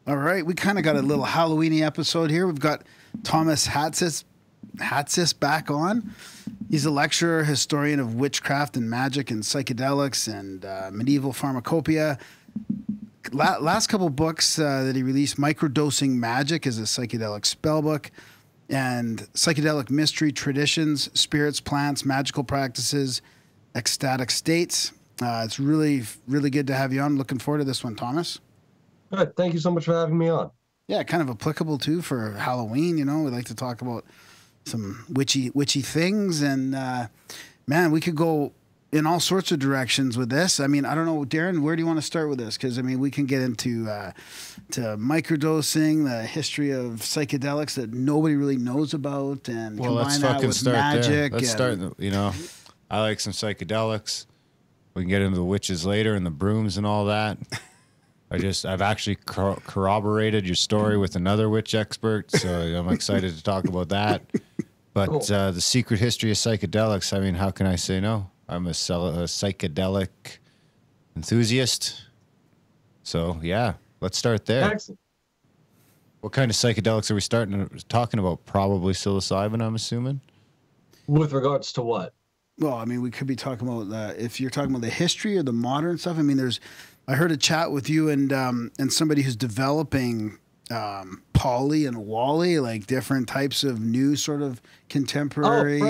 All right, we kind of got a little Halloweeny episode here. We've got Thomas Hatsis back on. He's a lecturer, historian of witchcraft and magic and psychedelics and medieval pharmacopoeia. Last couple books that he released, Microdosing Magic is a psychedelic spellbook, and Psychedelic Mystery Traditions, Spirits, Plants, Magical Practices, Ecstatic States. It's really, really good to have you on. Looking forward to this one, Thomas. Good. Thank you so much for having me on. Yeah, kind of applicable too for Halloween. You know, we like to talk about some witchy things, and man, we could go in all sorts of directions with this. I mean, I don't know, Darren, where do you want to start with this? Because I mean, we can get into to microdosing, the history of psychedelics that nobody really knows about, and combine that with magic. Let's start. You know, I like some psychedelics. We can get into the witches later and the brooms and all that. I've actually corroborated your story with another witch expert, so I'm excited to talk about that. But cool. The secret history of psychedelics, I mean, how can I say no? I'm a psychedelic enthusiast. So, yeah, let's start there. Excellent. What kind of psychedelics are we talking about? Probably psilocybin, I'm assuming? With regards to what? Well, I mean, we could be talking about, if you're talking about the history or the modern stuff, I mean, I heard a chat with you and somebody who's developing poly and wally, like different types of new sort of contemporary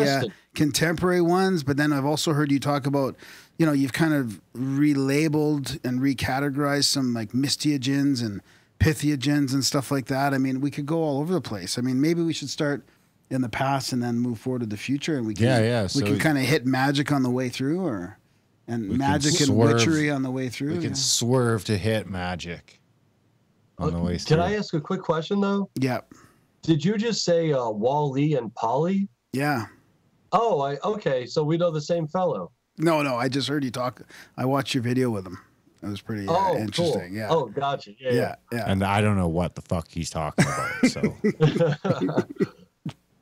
ones. But then I've also heard you talk about, you know, you've kind of relabeled and recategorized some like mystiagens and pythiagens and stuff like that. I mean, we could go all over the place. I mean, maybe we should start in the past and then move forward to the future, and we can we can kind of hit magic on the way through, and magic and witchery on the way through. We can swerve to hit magic on the way through. Can I ask a quick question, though? Yeah. Did you just say Wally and Polly? Yeah. Oh, okay. So we know the same fellow. No. I just heard you talk. I watched your video with him. It was pretty interesting. Cool. Yeah. Oh, gotcha. Yeah. And I don't know what the fuck he's talking about. So,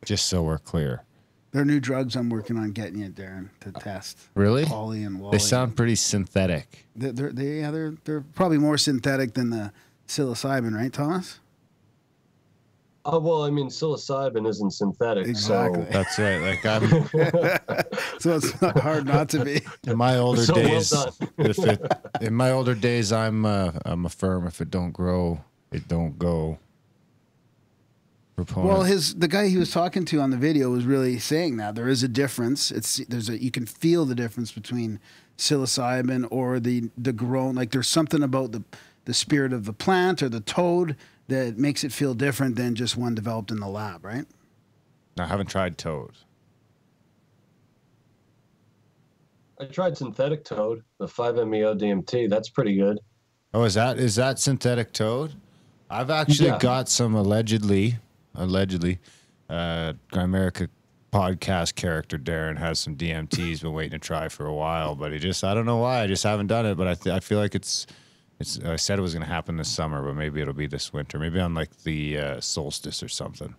just so we're clear. There are new drugs I'm working on getting you, Darren, to test. Really? Poly and Wally. They sound pretty synthetic. They're probably more synthetic than the psilocybin, right, Thomas? Oh, well, I mean, psilocybin isn't synthetic. Exactly. So. That's right. Like I'm. So it's not hard not to be. In my older days, well in my older days, I'm a firm. If it don't grow, it don't go. Proponent. Well, the guy he was talking to on the video was really saying that there is a difference. You can feel the difference between psilocybin or the grown. Like there's something about the spirit of the plant or the toad that makes it feel different than just one developed in the lab, right? I haven't tried toad. I tried synthetic toad, the 5-MeO DMT. That's pretty good. Oh, is that synthetic toad? I've actually got some allegedly, Grimerica podcast character Darren has some DMTs been waiting to try for a while, but I don't know why, I just haven't done it, but I feel like it's I said it was going to happen this summer, but maybe it'll be this winter, maybe on like the solstice or something.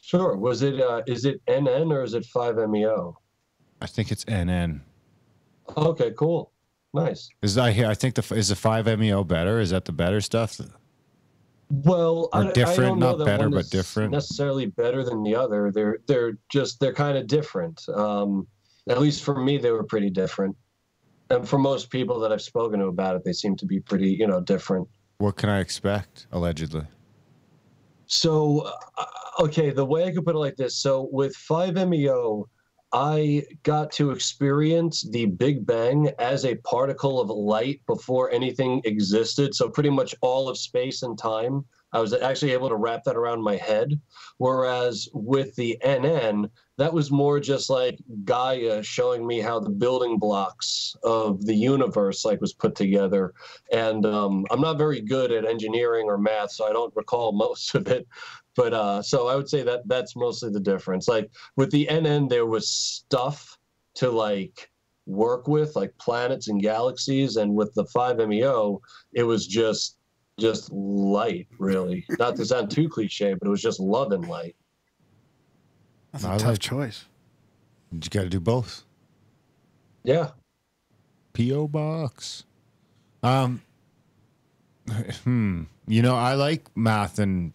Sure. Was it, is it NN or is it 5-MeO? I think it's NN. Okay, cool. Nice. Is the 5-MeO better? Is that the better stuff? Well, or different, I don't know not that better, one but is different. Necessarily better than the other. They're kind of different. At least for me, they were pretty different. And for most people that I've spoken to about it, they seem to be pretty, different. What can I expect, allegedly? So, okay, the way I could put it like this. So with 5-MeO, I got to experience the Big Bang as a particle of light before anything existed. So pretty much all of space and time, I was actually able to wrap that around my head. Whereas with the NN, that was more just like Gaia showing me how the building blocks of the universe was put together. And I'm not very good at engineering or math, so I don't recall most of it. But so I would say that that's mostly the difference. Like with the NN, there was stuff to work with, like planets and galaxies. And with the 5-MeO, it was just light, really. Not to sound too cliche, but it was just love and light. That's a tough choice. You got to do both. Yeah. P.O. Box. You know, I like math, and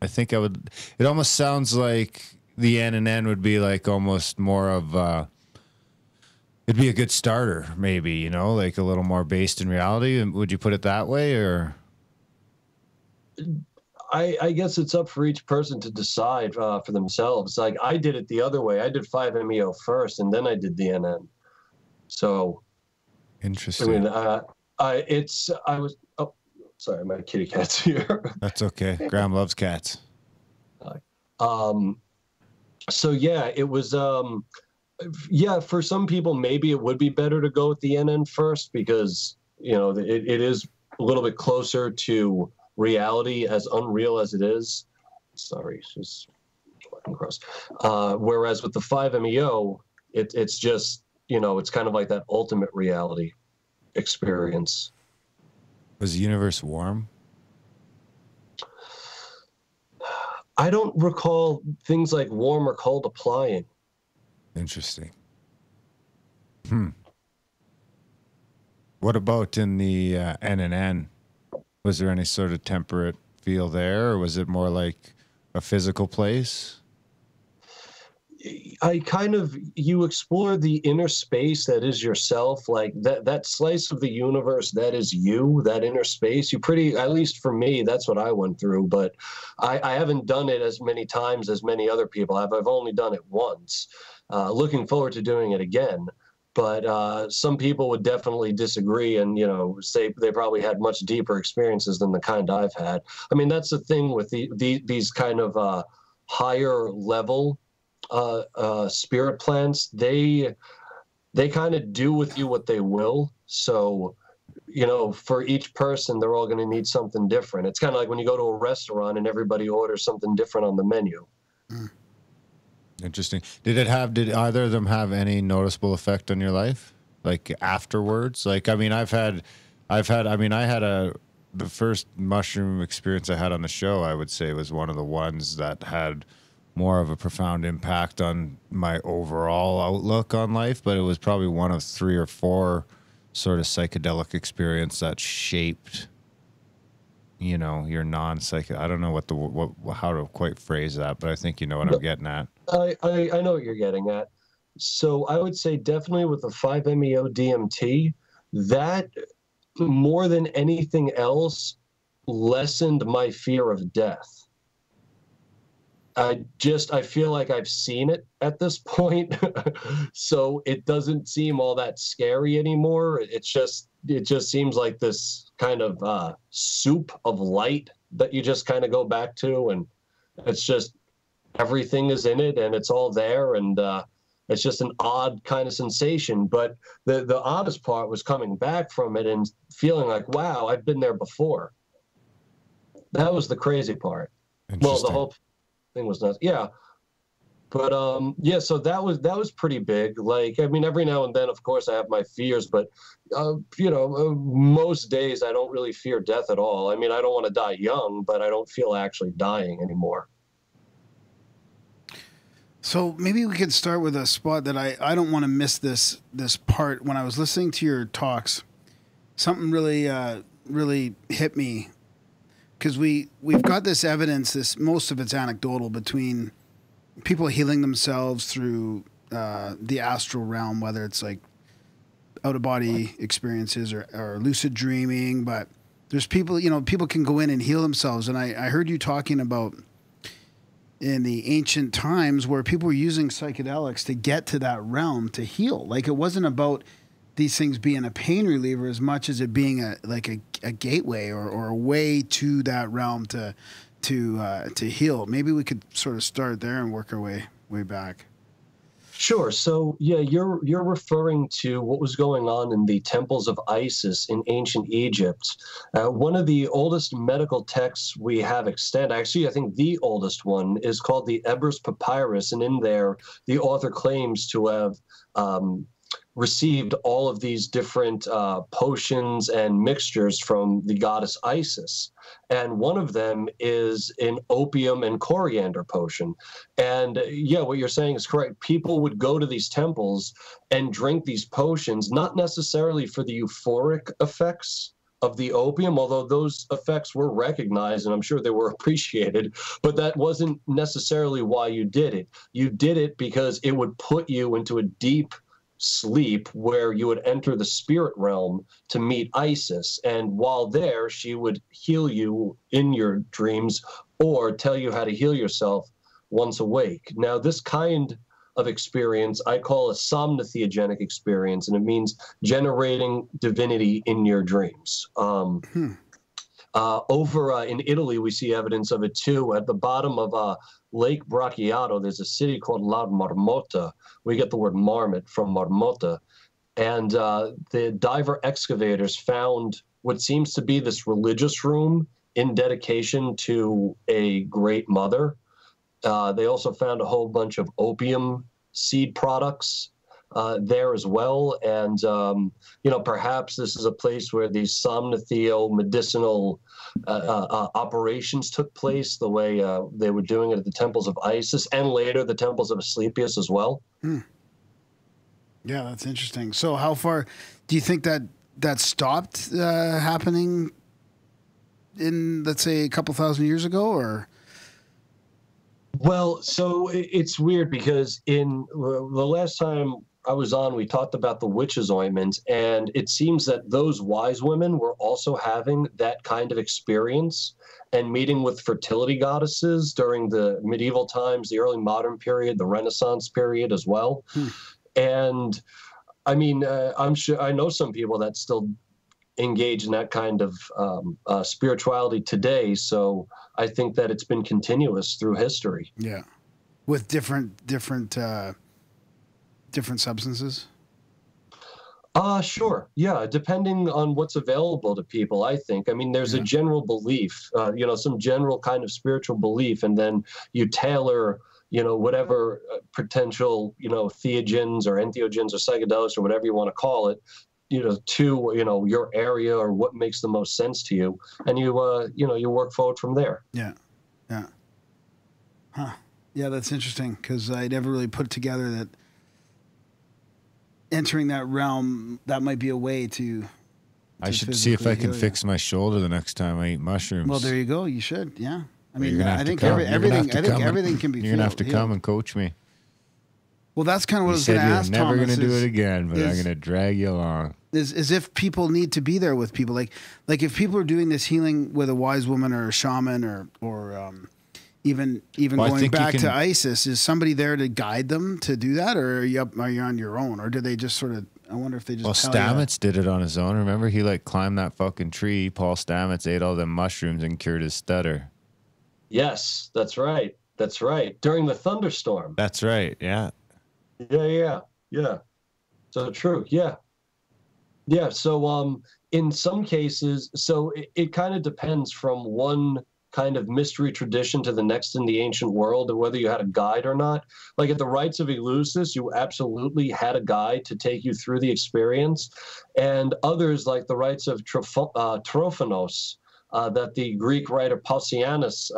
I think I would. It almost sounds like the N and N would be like almost more of. It'd be a good starter, maybe. You know, like a little more based in reality. Would you put it that way, or? I guess it's up for each person to decide for themselves. Like I did it the other way. I did 5-MeO first, and then I did the NN. So interesting. I mean, I was. Oh, sorry, my kitty cat's here. That's okay. Graham loves cats. So yeah, it was. Yeah, for some people, maybe it would be better to go with the NN first because you know it is a little bit closer to reality, as unreal as it is. Sorry, she's walking across. Whereas with the 5-MeO, it's just, you know, it's kind of like that ultimate reality experience. Was the universe warm? I don't recall things like warm or cold applying. Interesting. What about in the N and N? Was there any sort of temperate feel there, or was it more like a physical place? You explore the inner space that is yourself, like that slice of the universe that is you, that inner space. At least for me, that's what I went through, but I haven't done it as many times as many other people have. I've only done it once. Looking forward to doing it again. But some people would definitely disagree and, you know, say they probably had much deeper experiences than the kind I've had. I mean, that's the thing with these kind of higher level spirit plants. They kind of do with you what they will. So, you know, for each person, they're all going to need something different. It's kind of like when you go to a restaurant and everybody orders something different on the menu. Interesting. Did either of them have any noticeable effect on your life? Like afterwards? Like, I mean, the first mushroom experience I had on the show, I would say was one of the ones that had more of a profound impact on my overall outlook on life, but it was probably one of 3 or 4 sort of psychedelic experience that shaped, you know, your non-psychedelic. I don't know how to quite phrase that, but I think you know what I'm getting at. I know what you're getting at. So I would say definitely with the 5-MeO DMT, that more than anything else lessened my fear of death. I feel like I've seen it at this point, so it doesn't seem all that scary anymore. It just seems like this kind of soup of light that you just kind of go back to, and it's just everything is in it and it's all there, and it's just an odd kind of sensation. But the oddest part was coming back from it and feeling like, wow, I've been there before. That was the crazy part. Well, the whole thing was nuts. Yeah. But yeah, so that was pretty big. Like, I mean, every now and then, of course, I have my fears, but you know, most days I don't really fear death at all. I mean, I don't want to die young, but I don't feel actually dying anymore. So maybe we could start with a spot that I don't want to miss this part. When I was listening to your talks, something really hit me, because we've got this evidence, most of it's anecdotal, between people healing themselves through the astral realm, whether it's like out of body experiences or lucid dreaming. But there's people, you know, people can go in and heal themselves. And I heard you talking about in the ancient times where people were using psychedelics to get to that realm to heal. Like, it wasn't about these things being a pain reliever as much as it being a gateway or a way to that realm to heal. Maybe we could sort of start there and work our way back. Sure. So yeah, you're referring to what was going on in the temples of Isis in ancient Egypt. One of the oldest medical texts we have extant, actually, I think the oldest one, is called the Ebers Papyrus, and in there, the author claims to have received all of these different potions and mixtures from the goddess Isis. And one of them is an opium and coriander potion. And yeah, what you're saying is correct. People would go to these temples and drink these potions, not necessarily for the euphoric effects of the opium, although those effects were recognized and I'm sure they were appreciated, but that wasn't necessarily why you did it. You did it because it would put you into a deep sleep where you would enter the spirit realm to meet Isis. And while there, she would heal you in your dreams or tell you how to heal yourself once awake. Now, this kind of experience I call a somnotheogenic experience, and it means generating divinity in your dreams. Over in Italy, we see evidence of it too. At the bottom of Lake Bracciato, there's a city called La Marmota. We get the word marmot from marmota. And the diver excavators found what seems to be this religious room in dedication to a great mother. They also found a whole bunch of opium seed products there as well. And, perhaps this is a place where these somnotheo medicinal operations took place, the way they were doing it at the temples of Isis and later the temples of Asclepius as well. Yeah, that's interesting. So how far do you think that stopped happening in, let's say, a couple thousand years ago, or? Well, so it's weird because in the last time I was on, we talked about the witch's ointment, and it seems that those wise women were also having that kind of experience and meeting with fertility goddesses during the medieval times, the early modern period, the Renaissance period as well. And I mean, I'm sure I know some people that still engage in that kind of spirituality today. So I think that it's been continuous through history. Yeah, with different substances. Sure. Yeah, depending on what's available to people, I think. I mean, there's a general belief, some general kind of spiritual belief, and then you tailor, whatever potential, theogens or entheogens or psychedelics or whatever you want to call it, to your area or what makes the most sense to you, and you work forward from there. Yeah. Yeah, that's interesting because I never really put together that entering that realm, that might be a way to I should see if I can fix my shoulder the next time I eat mushrooms. Well, there you go. You should. Yeah. I mean, I think everything can be. You're gonna have to come and coach me. Well, that's kind of what I was going to ask. Never going to do it again, but I'm going to drag you along. Is if people need to be there with people, like if people are doing this healing with a wise woman or a shaman or even going back to Isis, is somebody there to guide them to do that, or are you on your own, or do they just sort of? I wonder if they just. Well, Stamets did it on his own. Remember, he climbed that fucking tree. Paul Stamets ate all them mushrooms and cured his stutter. Yes, that's right. That's right. During the thunderstorm. That's right. Yeah. Yeah. So true. Yeah. So in some cases, so it kind of depends from one kind of mystery tradition to the next in the ancient world, and whether you had a guide or not. Like at the rites of Eleusis, you absolutely had a guide to take you through the experience, and others like the rites of Trophanos, that the Greek writer Pausanias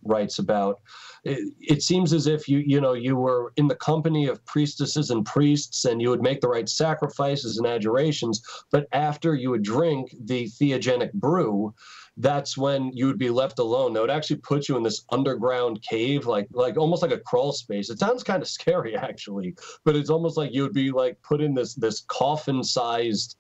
writes about. It seems as if you were in the company of priestesses and priests, and you would make the right sacrifices and adjurations. But after you would drink the theogenic brew, that's when you would be left alone. They would actually put you in this underground cave, like almost like a crawl space. It sounds kind of scary, actually, but it's almost like you would be put in this coffin-sized,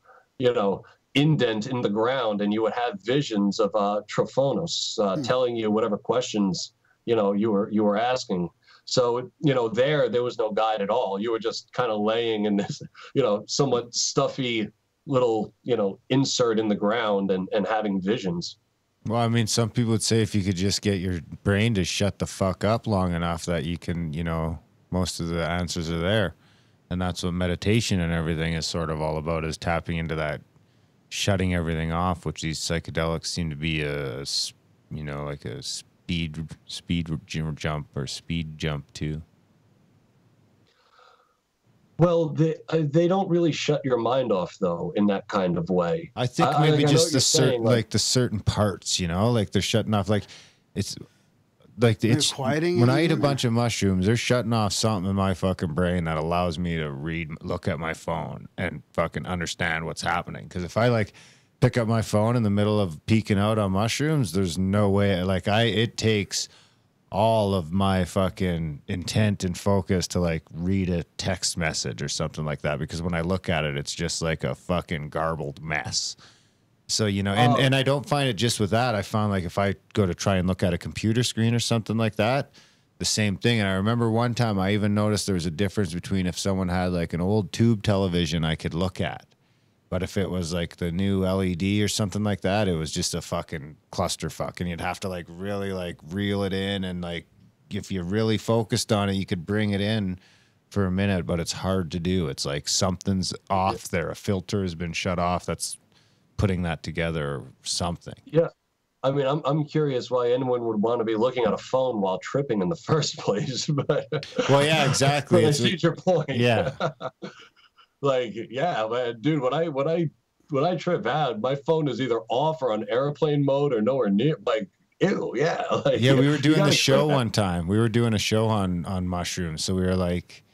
indent in the ground, and you would have visions of Trophanos telling you whatever questions you were asking. So there was no guide at all. You were just kind of laying in this somewhat stuffy little insert in the ground and having visions. Well, I mean, some people would say if you could just get your brain to shut the fuck up long enough that you can, most of the answers are there. And that's what meditation and everything is sort of all about, is tapping into that, shutting everything off, which these psychedelics seem to be like a speed jump or speed jump too. Well, they don't really shut your mind off though in that kind of way. I think maybe just the certain the certain parts, like they're shutting off. Like it's quieting. When I eat a bunch of mushrooms, they're shutting off something in my fucking brain that allows me to look at my phone and fucking understand what's happening. Because if I pick up my phone in the middle of peeking out on mushrooms, there's no way. Like it takes all of my fucking intent and focus to like read a text message or something like that, because when I look at it, it's just like a fucking garbled mess. So, you know, and I don't find it just with that. I found like if I go to try and look at a computer screen or something like that, the same thing. And I remember one time I even noticed there was a difference between if someone had like an old tube television I could look at, but if it was like the new LED or something like that, it was just a fucking clusterfuck. And you'd have to like really like reel it in. And like, if you really focused on it, you could bring it in for a minute, but it's hard to do. It's like something's off there. A filter has been shut off. That's putting that together or something. Yeah. I mean, I'm curious why anyone would want to be looking at a phone while tripping in the first place. But well, yeah, exactly. I see your point. Yeah. Like, yeah, man, dude, when I trip out, my phone is either off or on airplane mode or nowhere near. Like, ew, yeah. Like, yeah, we were doing the show one time. We were doing a show on mushrooms, so we were like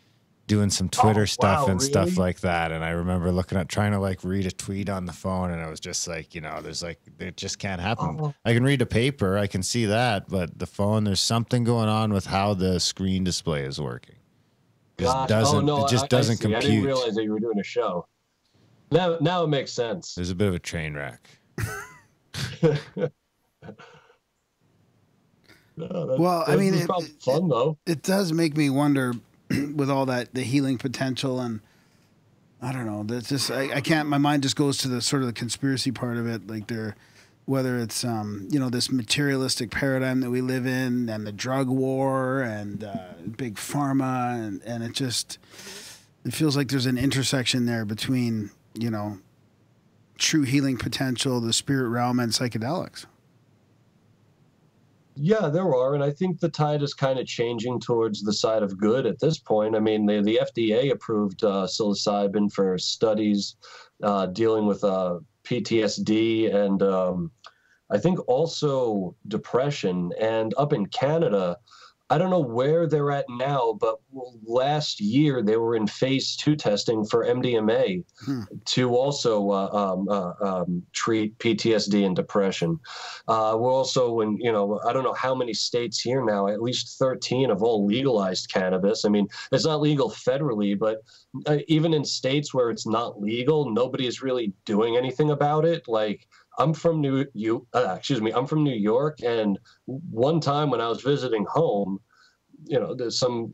doing some Twitter stuff and stuff like that. And I remember trying to like read a tweet on the phone, and I was just like, you know, there's like, it just can't happen. I can read a paper, I can see that, but the phone, there's something going on with how the screen display is working. It just doesn't compute. I didn't realize that you were doing a show. Now it makes sense. There's a bit of a train wreck. Well, I mean, it's fun though. It does make me wonder with all that, the healing potential, and I don't know. That's just I can't. My mind just goes to the sort of the conspiracy part of it, like whether it's you know, this materialistic paradigm that we live in, and the drug war, and big pharma, and it feels like there's an intersection there between, you know, true healing potential, the spirit realm, and psychedelics. Yeah, there are, and I think the tide is kind of changing towards the side of good at this point. I mean, the FDA approved psilocybin for studies dealing with PTSD and I think also depression. And up in Canada, I don't know where they're at now, but last year they were in phase 2 testing for MDMA to also treat PTSD and depression. We're also in, you know, I don't know how many states here now, at least 13 have all legalized cannabis. I mean, it's not legal federally, but even in states where it's not legal, nobody is really doing anything about it. Like, I'm from New York, and one time when I was visiting home, you know, there's some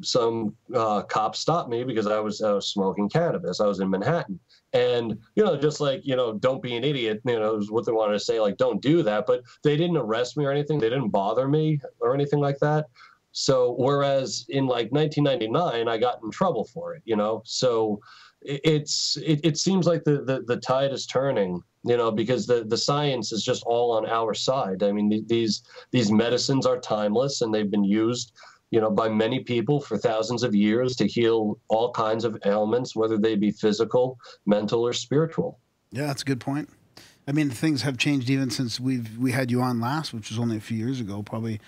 cops stopped me because I was smoking cannabis. I was in Manhattan, and you know, just like, you know, don't be an idiot, you know, is what they wanted to say, like, don't do that. But they didn't arrest me or anything. They didn't bother me or anything like that. So whereas in like 1999, I got in trouble for it, you know. So it seems like the tide is turning, you know, because the science is just all on our side. I mean, these medicines are timeless, and they've been used, you know, by many people for thousands of years to heal all kinds of ailments, whether they be physical, mental, or spiritual. Yeah, that's a good point. I mean, things have changed even since we had you on last, which was only a few years ago, probably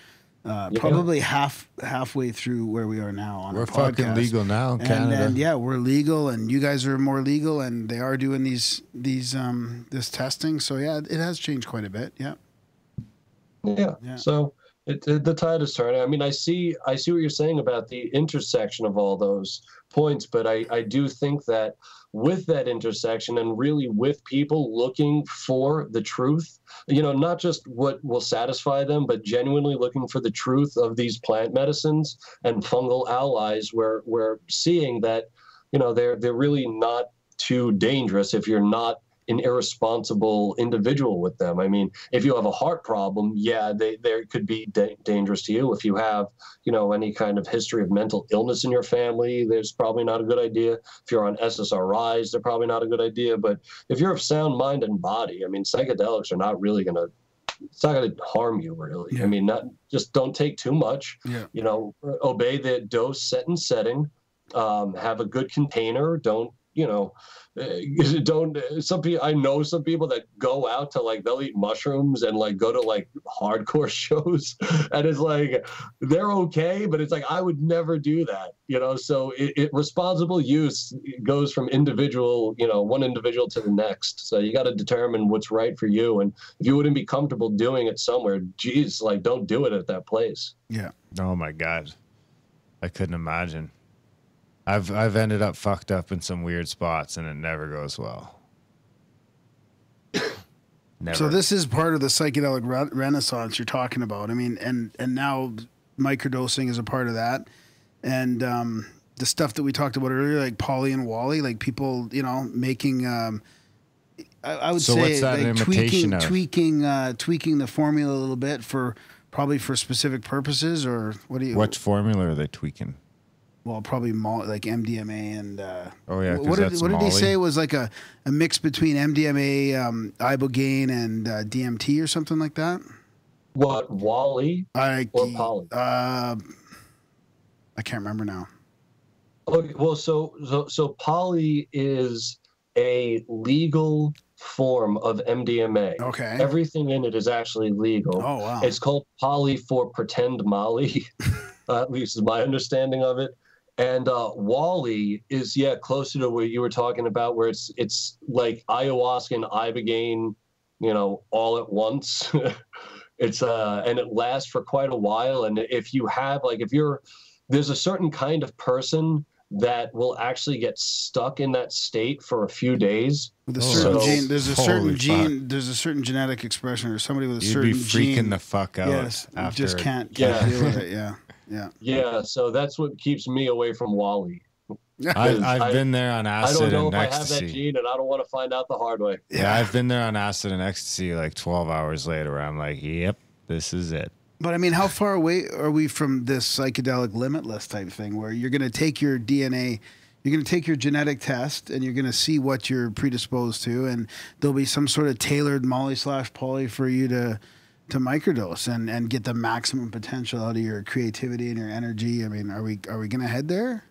halfway through where we are now on our podcast. We're fucking legal now in Canada. And yeah, we're legal, and you guys are more legal, and they are doing this testing. So yeah, it has changed quite a bit. Yeah. So the tide is turning. I mean, I see what you're saying about the intersection of all those points, but I do think that with that intersection, and really with people looking for the truth, you know, not just what will satisfy them, but genuinely looking for the truth of these plant medicines and fungal allies, we're seeing that, you know, they're really not too dangerous if you're not an irresponsible individual with them. I mean, if you have a heart problem, yeah, they could be dangerous to you. If you have, you know, any kind of history of mental illness in your family, there's probably not a good idea. If you're on SSRIs, they're probably not a good idea. But if you're of sound mind and body, I mean, psychedelics are not really it's not going to harm you, really. Yeah. I mean, just don't take too much. Yeah. You know, obey the dose, set and setting. Have a good container. Don't don't some people, I know some people that go out to like, they'll eat mushrooms and like go to like hardcore shows, and it's like they're okay, but it's like I would never do that, so responsible use goes from individual, one individual to the next. So you got to determine what's right for you, and if you wouldn't be comfortable doing it somewhere, geez, like don't do it at that place. Yeah. Oh my God, I couldn't imagine. I've ended up fucked up in some weird spots, and it never goes well. Never. So this is part of the psychedelic renaissance you're talking about. I mean, and now microdosing is a part of that, and the stuff that we talked about earlier, like Polly and Wally, like people, making. I would so say what's that like an imitation of? tweaking the formula a little bit probably for specific purposes, or what do you? What formula are they tweaking? Well, probably like MDMA and oh yeah, what did he say? It was like a mix between MDMA, ibogaine, and DMT or something like that. What, Wally or Polly? I can't remember now. Okay, well, so Polly is a legal form of MDMA. Okay. Everything in it is actually legal. Oh wow. It's called Polly for pretend Molly. At least is my understanding of it. And Wally is closer to what you were talking about, where it's like ayahuasca and ibogaine, all at once. It's and it lasts for quite a while. And if you have there's a certain kind of person that will actually get stuck in that state for a few days. With a certain gene, there's a certain genetic expression, or somebody with a certain gene. You'd be freaking the fuck out. Yes, after just can't deal with it. Yeah, so that's what keeps me away from Wally. I've been there on acid and ecstasy. I don't know if I have that gene, and I don't want to find out the hard way. Yeah, I've been there on acid and ecstasy like 12 hours later, where I'm like, yep, this is it. But I mean, how far away are we from this psychedelic limitless type thing, where you're going to take your DNA, you're going to take your genetic test, and you're going to see what you're predisposed to, and there'll be some sort of tailored Molly/Poly for you to microdose and get the maximum potential out of your creativity and your energy. I mean, are we going to head there?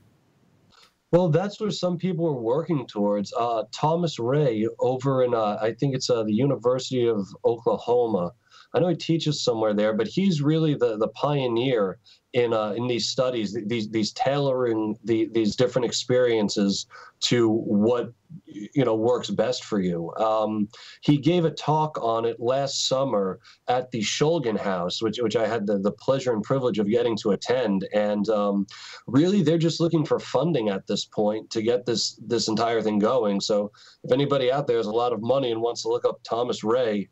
Well, that's where some people are working towards. Thomas Ray over in, I think it's the University of Oklahoma. I know he teaches somewhere there, but he's really the pioneer in these studies, these tailoring these different experiences to what works best for you. He gave a talk on it last summer at the Shulgin House, which I had the pleasure and privilege of getting to attend. And really, they're just looking for funding at this point to get this entire thing going. So if anybody out there has a lot of money and wants to look up Thomas Ray,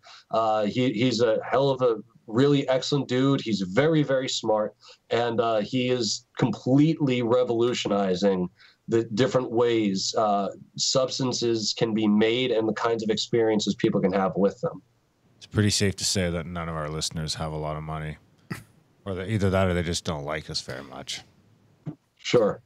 he's a hell of a really excellent dude. He's very, very smart, and he is completely revolutionizing the different ways substances can be made and the kinds of experiences people can have with them. It's pretty safe to say that none of our listeners have a lot of money, or either that or they just don't like us very much. Sure.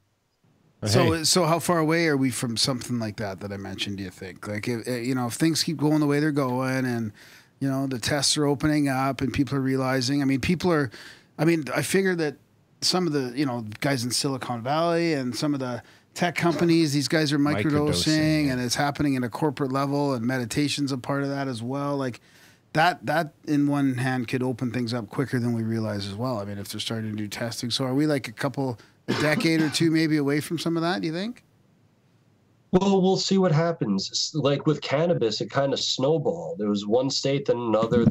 So how far away are we from something like that I mentioned, do you think? Like, if things keep going the way they're going, and the tests are opening up and people are realizing, I figure that some of the, guys in Silicon Valley and some of the tech companies, these guys are microdosing, and it's happening at a corporate level, and meditation's a part of that as well. Like that in one hand could open things up quicker than we realize as well. I mean, if they're starting to do testing. So are we like a decade or two maybe away from some of that, do you think? Well, we'll see what happens. Like with cannabis, it kind of snowballed. There was one state, then another,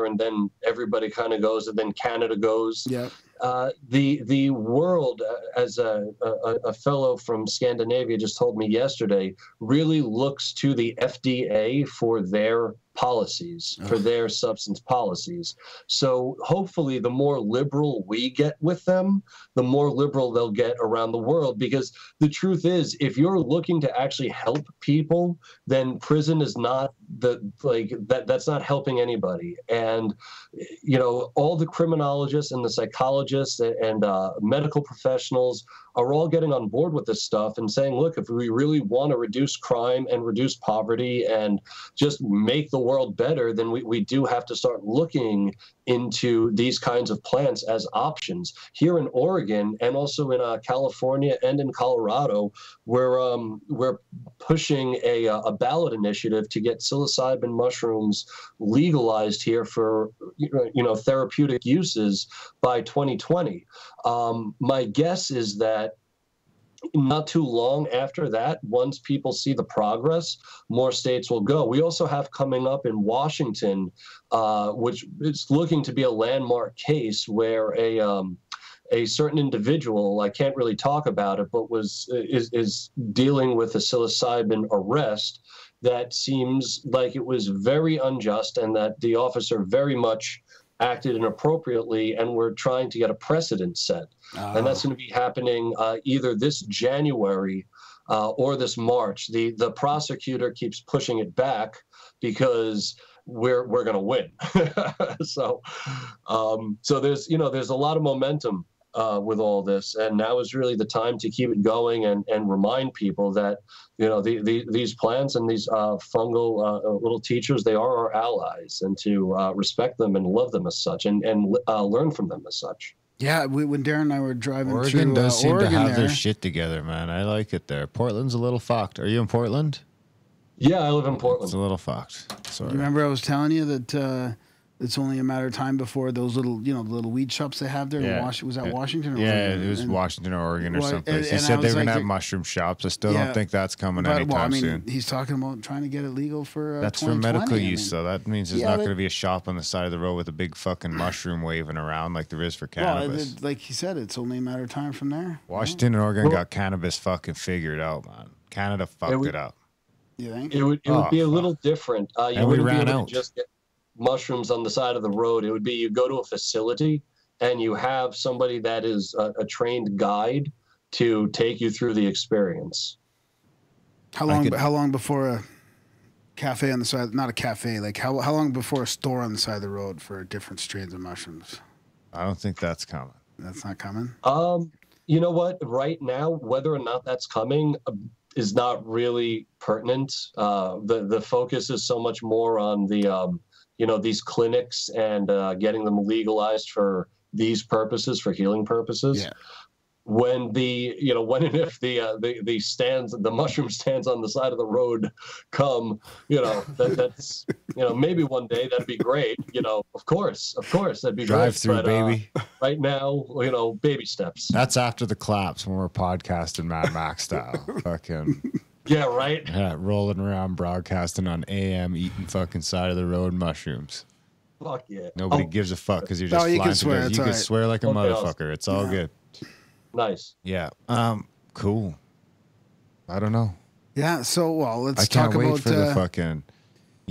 and then everybody kind of goes, and then Canada goes. Yeah. The world, as a fellow from Scandinavia just told me yesterday, really looks to the FDA for their policies, for their substance policies. So hopefully the more liberal we get with them, the more liberal they'll get around the world, because the truth is, if you're looking to actually help people, then prison is not that's not helping anybody. And all the criminologists and the psychologists psychologists and medical professionals are all getting on board with this stuff and saying, look, if we really want to reduce crime and reduce poverty and just make the world better, then we do have to start looking into these kinds of plants as options. Here in Oregon and also in California and in Colorado, we're pushing a ballot initiative to get psilocybin mushrooms legalized here for therapeutic uses by 2020. My guess is that not too long after that, once people see the progress, more states will go. We also have coming up in Washington, which is looking to be a landmark case where a certain individual, I can't really talk about it, but is dealing with a psilocybin arrest that seems like it was very unjust and that the officer very much acted inappropriately, and we're trying to get a precedent set. And that's going to be happening either this January or this March. The prosecutor keeps pushing it back because we're going to win. So there's a lot of momentum with all this, and now is really the time to keep it going and remind people that these plants and these fungal little teachers, they are our allies, and to respect them and love them as such, and learn from them as such. Yeah, when Darren and I were driving Oregon through does seem Oregon to have there. their shit together, man. I like it there. Portland's a little fucked. Are you in Portland? Yeah, I live in Portland. It's a little fucked. Sorry. You remember I was telling you that it's only a matter of time before those little, the little weed shops they have there. Yeah. Was that Washington? Or Yeah, Oregon? it was Washington or Oregon or Well, someplace. He and said I they was were going to like, have mushroom shops. I still Yeah. don't think that's coming But, anytime soon. he's talking about trying to get it legal for That's for 2020. medical I mean, use, so that means there's yeah, not but- going to be a shop on the side of the road with a big fucking mushroom waving around like there is for Well, cannabis. like he said, it's only a matter of time from there. Washington and Oregon got cannabis fucking figured out, man. Canada fucked it up. You think? It would be a little different. You And we wouldn't be ran able out. to just get mushrooms on the side of the road. It would be you go to a facility and you have somebody that is a trained guide to take you through the experience. How long before a cafe on the side? Not a cafe. Like how long before a store on the side of the road for different strains of mushrooms? I don't think that's coming. That's not coming. You know what? Right now, whether or not that's coming is not really pertinent. The focus is so much more on the these clinics and getting them legalized for these purposes, for healing purposes. Yeah. When and if the stands, the mushroom stands on the side of the road come, that's maybe one day that'd be great. Of course that'd be Drive great. through, baby. Right now, baby steps. That's after the claps when we're podcasting Mad Max style. Fucking Yeah, right. rolling around broadcasting on AM, eating fucking side of the road mushrooms. Fuck yeah. Nobody gives a fuck because you're just you flying can swear, through. it's You all can right. swear like a Okay, motherfucker. It's all good. Nice. Yeah. Cool. I don't know. Yeah. So let's I can't talk wait about for the fucking,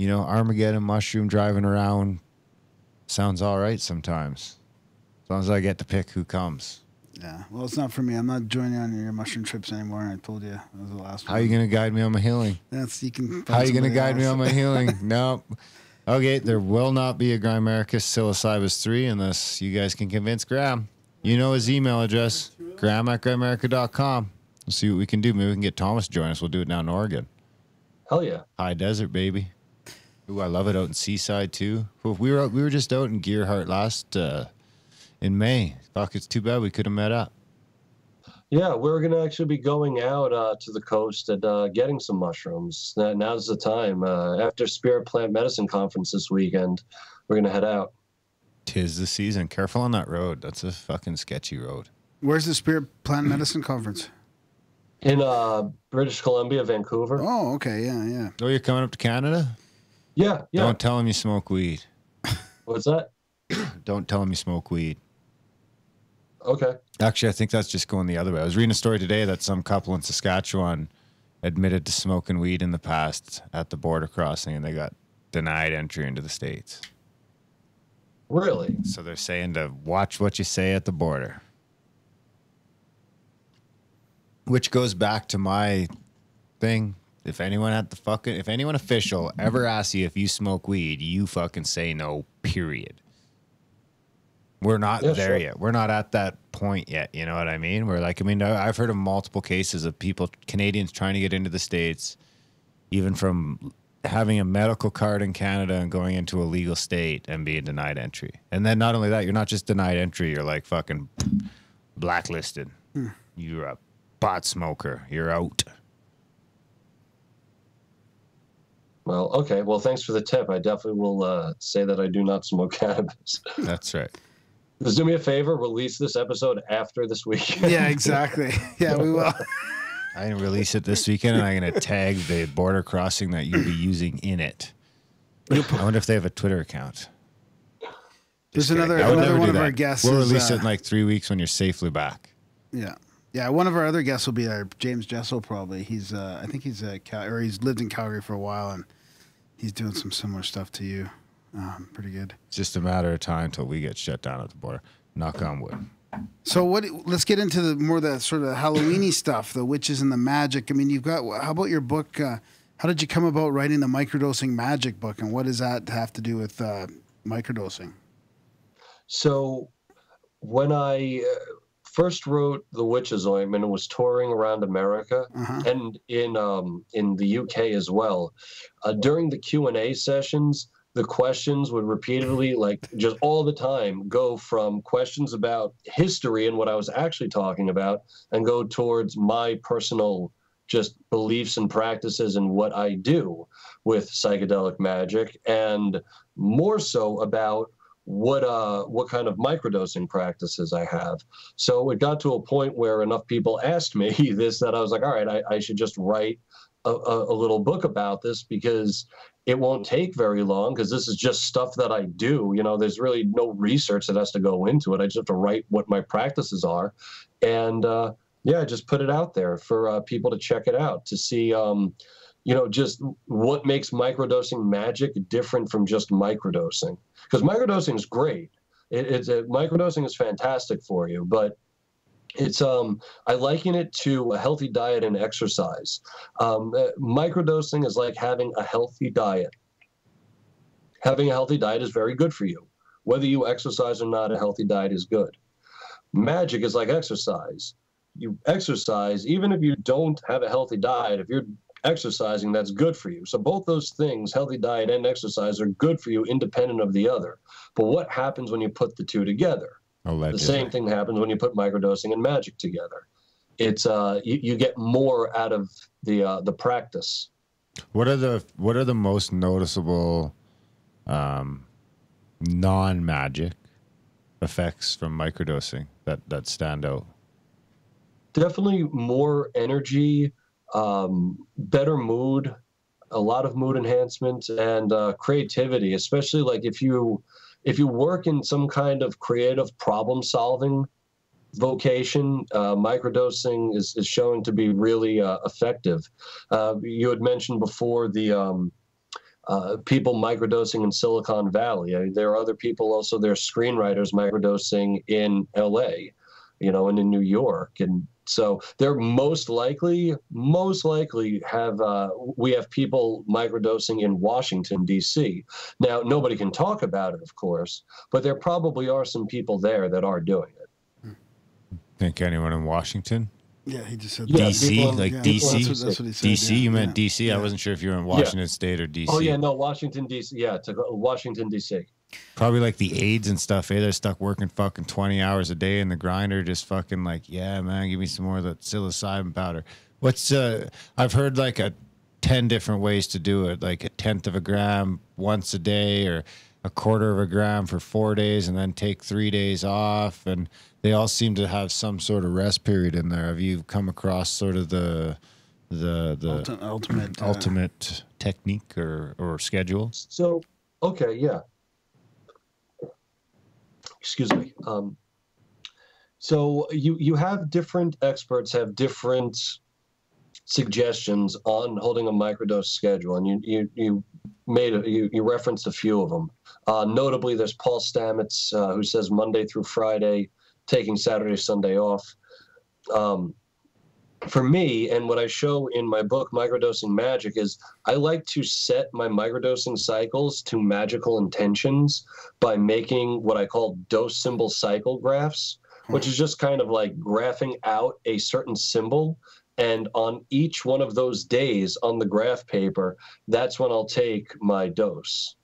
Armageddon mushroom driving around. Sounds all right sometimes. As long as I get to pick who comes. Yeah. Well, it's not for me. I'm not joining on your mushroom trips anymore. I told you that was the last one. How you going to guide me on my healing? You can. How you going to somebody guide me else. on my healing? Nope. Okay, there will not be a Grimerica Psilocybus 3 unless you guys can convince Graham. You know his email address, graham@grimerica.com. We'll see what we can do. Maybe we can get Thomas to join us. We'll do it down in Oregon. Hell yeah. High desert, baby. Ooh, I love it out in Seaside, too. We were just out in Gearhart last in May. Fuck, it's too bad we could have met up. Yeah, we're going to actually be going out to the coast and getting some mushrooms. Now's the time. After Spirit Plant Medicine Conference this weekend, we're going to head out. 'Tis the season. Careful on that road. That's a fucking sketchy road. Where's the Spirit Plant Medicine Conference? In British Columbia, Vancouver. Oh, okay. Yeah. Oh, you're coming up to Canada? Yeah. Don't tell him you smoke weed. What's that? Don't tell him you smoke weed. Okay. Actually, I think that's just going the other way. I was reading a story today that some couple in Saskatchewan admitted to smoking weed in the past at the border crossing, and they got denied entry into the States. Really? So they're saying to watch what you say at the border. Which goes back to my thing. If anyone official ever asks you if you smoke weed, you fucking say no, period. We're not Yeah, there sure. yet. We're not at that point yet. You know what I mean? We're like, I mean, I've heard of multiple cases of people, Canadians trying to get into the States, even from having a medical card in Canada and going into a legal state and being denied entry. And then not only that, you're not just denied entry, you're like fucking blacklisted. You're a pot smoker. You're out. Well, okay. Well, thanks for the tip. I definitely will say that I do not smoke cannabis. That's right. Just do me a favor, release this episode after this week. Yeah, exactly. Yeah, we will. I'm going to release it this weekend, and I'm going to tag the border crossing that you'll be using in it. I wonder if they have a Twitter account. There's kidding. another I would never one do of that. our guests. We'll is, release it in like 3 weeks when you're safely back. Yeah. Yeah, one of our other guests will be James Jessel, probably. He's, I think he's he's lived in Calgary for a while, and he's doing some similar stuff to you. Pretty good. It's just a matter of time until we get shut down at the border. Knock on wood. So let's get into the sort of Halloweeny stuff, the witches and the magic. I mean, how about your book? How did you come about writing the microdosing magic book, and what does that have to do with microdosing? So when I first wrote The Witch's Ointment and was touring around America and in the UK as well, during the Q&A sessions, the questions would repeatedly, like just all the time, go from questions about history and what I was actually talking about and go towards my personal just beliefs and practices and what I do with psychedelic magic, and more so about what kind of microdosing practices I have. So it got to a point where enough people asked me this that I was like, all right, I should just write a little book about this, because it won't take very long, because this is just stuff that I do. You know, there's really no research that has to go into it. I just have to write what my practices are. And yeah, just put it out there for people to check it out, to see, you know, just what makes microdosing magic different from just microdosing. Because microdosing is great. Microdosing is fantastic for you, but it's I liken it to a healthy diet and exercise. Microdosing is like having a healthy diet. Having a healthy diet is very good for you. Whether you exercise or not, a healthy diet is good. Magic is like exercise. You exercise, even if you don't have a healthy diet, if you're exercising, that's good for you. So both those things, healthy diet and exercise, are good for you independent of the other. But what happens when you put the two together? Allegedly. The same thing happens when you put microdosing and magic together. It's you get more out of the practice. What are the most noticeable non-magic effects from microdosing that stand out? Definitely more energy, better mood, a lot of mood enhancement, and creativity. Especially like if you work in some kind of creative problem-solving vocation, microdosing is showing to be really effective. You had mentioned before the people microdosing in Silicon Valley. There are other people also, there are screenwriters microdosing in LA, you know, and in New York. And so they're most likely have we have people microdosing in Washington, D.C. Now, nobody can talk about it, of course, but there probably are some people there that are doing it. Think anyone in Washington? Yeah, he just said DC, people, like yeah, DC? That's what he said. DC, yeah, you meant yeah. DC? Yeah. I wasn't sure if you were in Washington State or DC. Oh, yeah, no, Washington, D.C. Yeah, to Washington, D.C. Probably like the AIDS and stuff, eh? They're stuck working fucking 20 hours a day in the grinder, just fucking like, yeah, man, give me some more of that psilocybin powder. What's, I've heard like 10 different ways to do it, like 1/10 of a gram once a day, or 1/4 of a gram for 4 days and then take 3 days off. And they all seem to have some sort of rest period in there. Have you come across sort of the ultimate technique or schedule? So, okay, yeah. Excuse me. So you have different experts have different suggestions on holding a microdose schedule, and you referenced a few of them. Notably, there's Paul Stamets, who says Monday through Friday, taking Saturday, Sunday off. for me, and what I show in my book, Microdosing Magic, is I like to set my microdosing cycles to magical intentions by making what I call dose symbol cycle graphs, which is just kind of like graphing out a certain symbol. And on each one of those days on the graph paper, that's when I'll take my dose.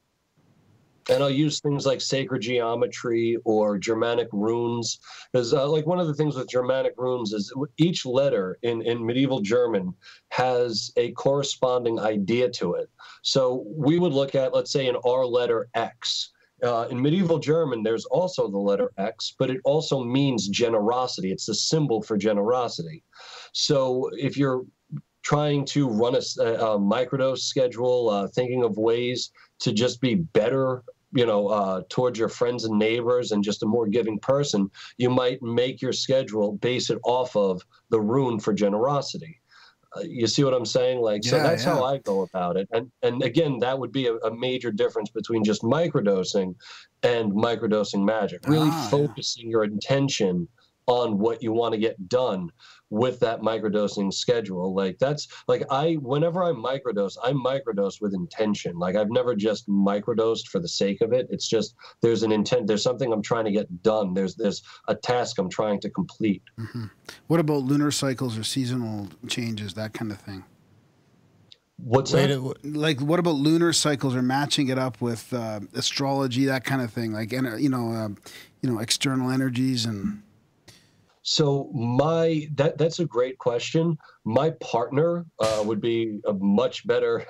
And I'll use things like sacred geometry or Germanic runes. Because like one of the things with Germanic runes is each letter in medieval German has a corresponding idea to it. So we would look at, let's say, an R letter X. In medieval German, there's also the letter X, but it also means generosity. It's the symbol for generosity. So if you're trying to run a microdose schedule, thinking of ways to just be better, towards your friends and neighbors and just a more giving person, you might make your schedule, base it off of the rune for generosity. You see what I'm saying? Like, so that's how I go about it. And again, that would be a major difference between just microdosing and microdosing magic, really focusing your intention on what you want to get done with that microdosing schedule. Like that's like whenever I microdose with intention. Like I've never just microdosed for the sake of it. It's just there's an intent, there's something I'm trying to get done. There's a task I'm trying to complete. Mm-hmm. What about lunar cycles or seasonal changes, that kind of thing? What's that? Like, what about lunar cycles or matching it up with astrology, that kind of thing? Like, external energies and. So that's a great question. My partner would be a much better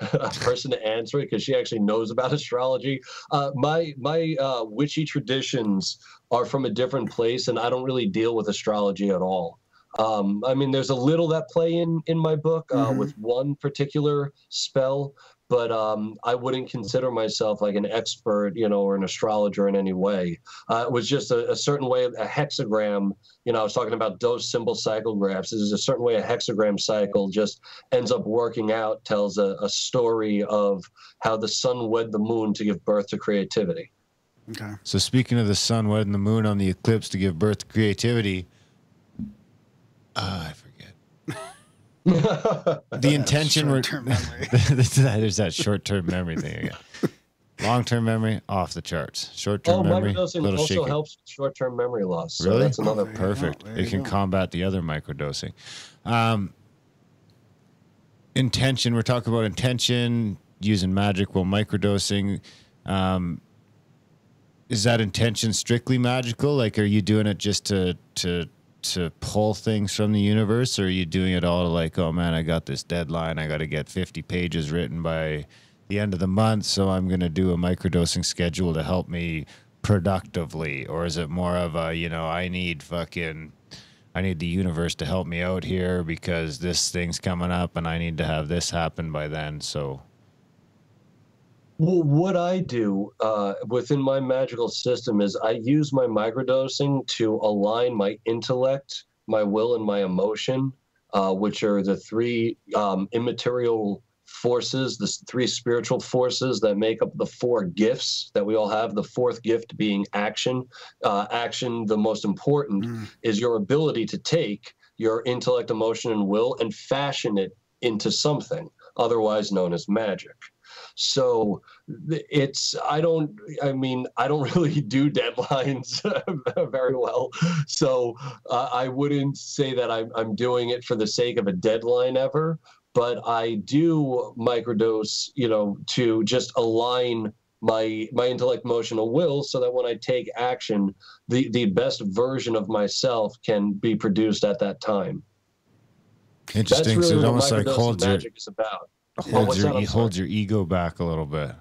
person to answer it because she actually knows about astrology. My witchy traditions are from a different place, and I don't really deal with astrology at all. I mean, there's a little that play in my book with one particular spell, but I wouldn't consider myself like an expert, or an astrologer in any way. It was just a certain way, a hexagram. I was talking about dose symbol cycle graphs. There's a certain way a hexagram cycle just ends up working out, tells a story of how the sun wed the moon to give birth to creativity. Okay. So speaking of the sun wedding the moon on the eclipse to give birth to creativity, I forget. The intention there's that short-term memory thing again. Long-term memory off the charts. Short-term memory microdosing also shaky. helps with short-term memory loss. So really? That's another perfect. It can combat the other microdosing. Intention. We're talking about intention using magic while microdosing. Is that intention strictly magical? Like, are you doing it just to pull things from the universe, or are you doing it all like, oh man, I got this deadline, I got to get 50 pages written by the end of the month, so I'm going to do a microdosing schedule to help me productively? Or is it more of a, I need the universe to help me out here because this thing's coming up and I need to have this happen by then? So well, what I do within my magical system is I use my microdosing to align my intellect, my will, and my emotion, which are the three immaterial forces, the three spiritual forces that make up the four gifts that we all have. The fourth gift being action. Action, the most important, is your ability to take your intellect, emotion, and will and fashion it into something, otherwise known as magic. So I don't really do deadlines very well. So I wouldn't say that I'm doing it for the sake of a deadline ever, but I do microdose, to just align my intellect, emotional will, so that when I take action, the best version of myself can be produced at that time. Interesting. That's really so it what almost like microdosing magic is about. holds your ego back a little bit.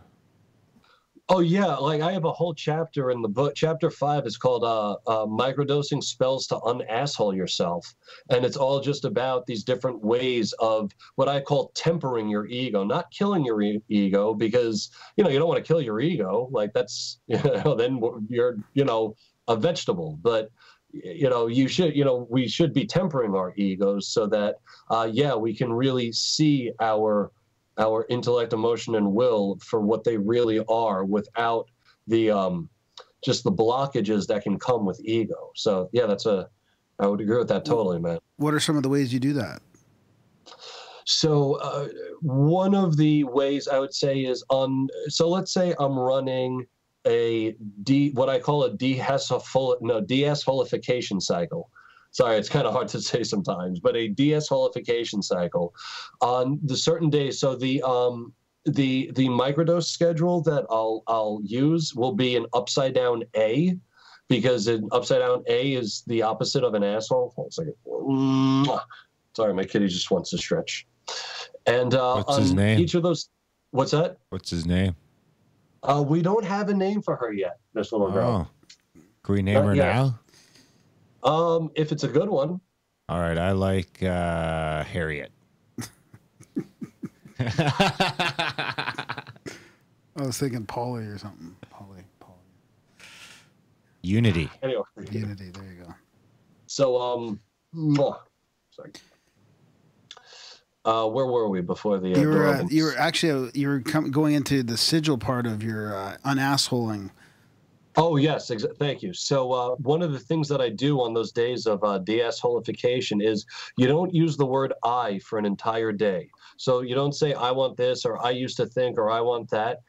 Oh yeah, like I have a whole chapter in the book. Chapter 5 is called "Microdosing Spells to Unasshole Yourself," and it's all just about these different ways of what I call tempering your ego, not killing your ego, because you don't want to kill your ego. Like that's then you're a vegetable, but. We should be tempering our egos so that, we can really see our intellect, emotion, and will for what they really are without the just the blockages that can come with ego. So yeah, I would agree with that totally, man. What are some of the ways you do that? So one of the ways I would say is so let's say I'm running what I call a deacidification cycle. Sorry, it's kind of hard to say sometimes, but a deacidification cycle on the certain days. So the microdose schedule that I'll use will be an upside down A, because an upside down A is the opposite of an asshole. Hold on a second. Sorry, my kitty just wants to stretch. And what's his name? Each of those, what's that? What's his name? We don't have a name for her yet, this little girl. Can we name her now? If it's a good one. All right, I like Harriet. I was thinking Polly or something. Polly. Unity. Anyway. Unity, there you go. So, sorry. Where were we before the? You were going into the sigil part of your unassholing. Oh yes, thank you. So one of the things that I do on those days of deassholification is you don't use the word "I" for an entire day. So you don't say "I want this" or "I used to think" or "I want that."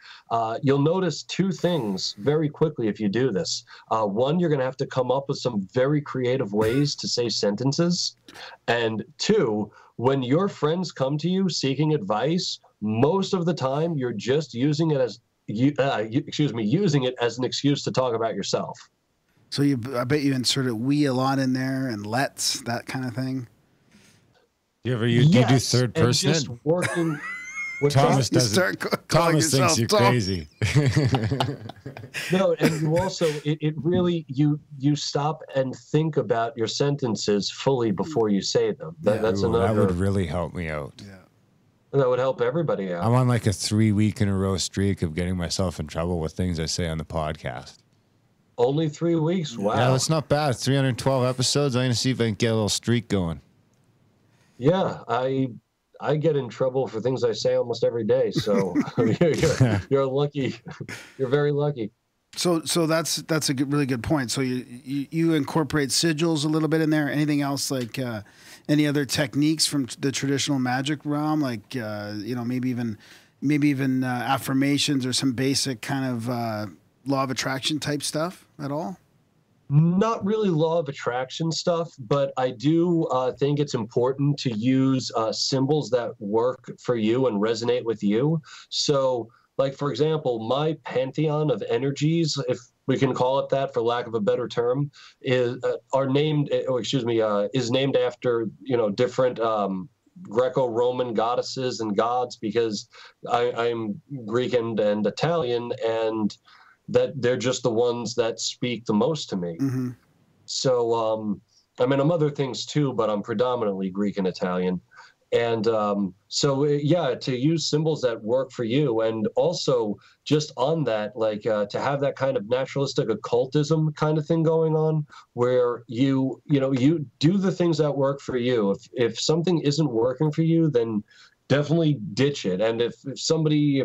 You'll notice two things very quickly if you do this. One, you're going to have to come up with some very creative ways to say sentences, and two, when your friends come to you seeking advice, most of the time you're just using it as using it as an excuse to talk about yourself. So I bet you inserted "we" a lot in there and "let's," that kind of thing. You do third person? Just working. Thomas doesn't. Thomas thinks you're crazy. No, and you also it really you stop and think about your sentences fully before you say them. That's another. That would really help me out. Yeah. That would help everybody out. I'm on like a 3-week-in-a-row streak of getting myself in trouble with things I say on the podcast. Only 3 weeks? Wow. Yeah, that's not bad. 312 episodes. I'm going to see if I can get a little streak going. Yeah, I get in trouble for things I say almost every day. So you're lucky. You're very lucky. So that's a really good point. So you incorporate sigils a little bit in there. Anything else like any other techniques from the traditional magic realm, like maybe even affirmations or some basic kind of law of attraction type stuff at all? Not really law of attraction stuff, but I do think it's important to use symbols that work for you and resonate with you. So, like, for example, my pantheon of energies, if we can call it that for lack of a better term, is named after, different Greco-Roman goddesses and gods, because I'm Greek and Italian, and that they're just the ones that speak the most to me. Mm-hmm. So, I'm other things too, but I'm predominantly Greek and Italian. And to use symbols that work for you, and also just on that, like to have that kind of naturalistic occultism kind of thing going on, where you do the things that work for you. If something isn't working for you, then definitely ditch it. And if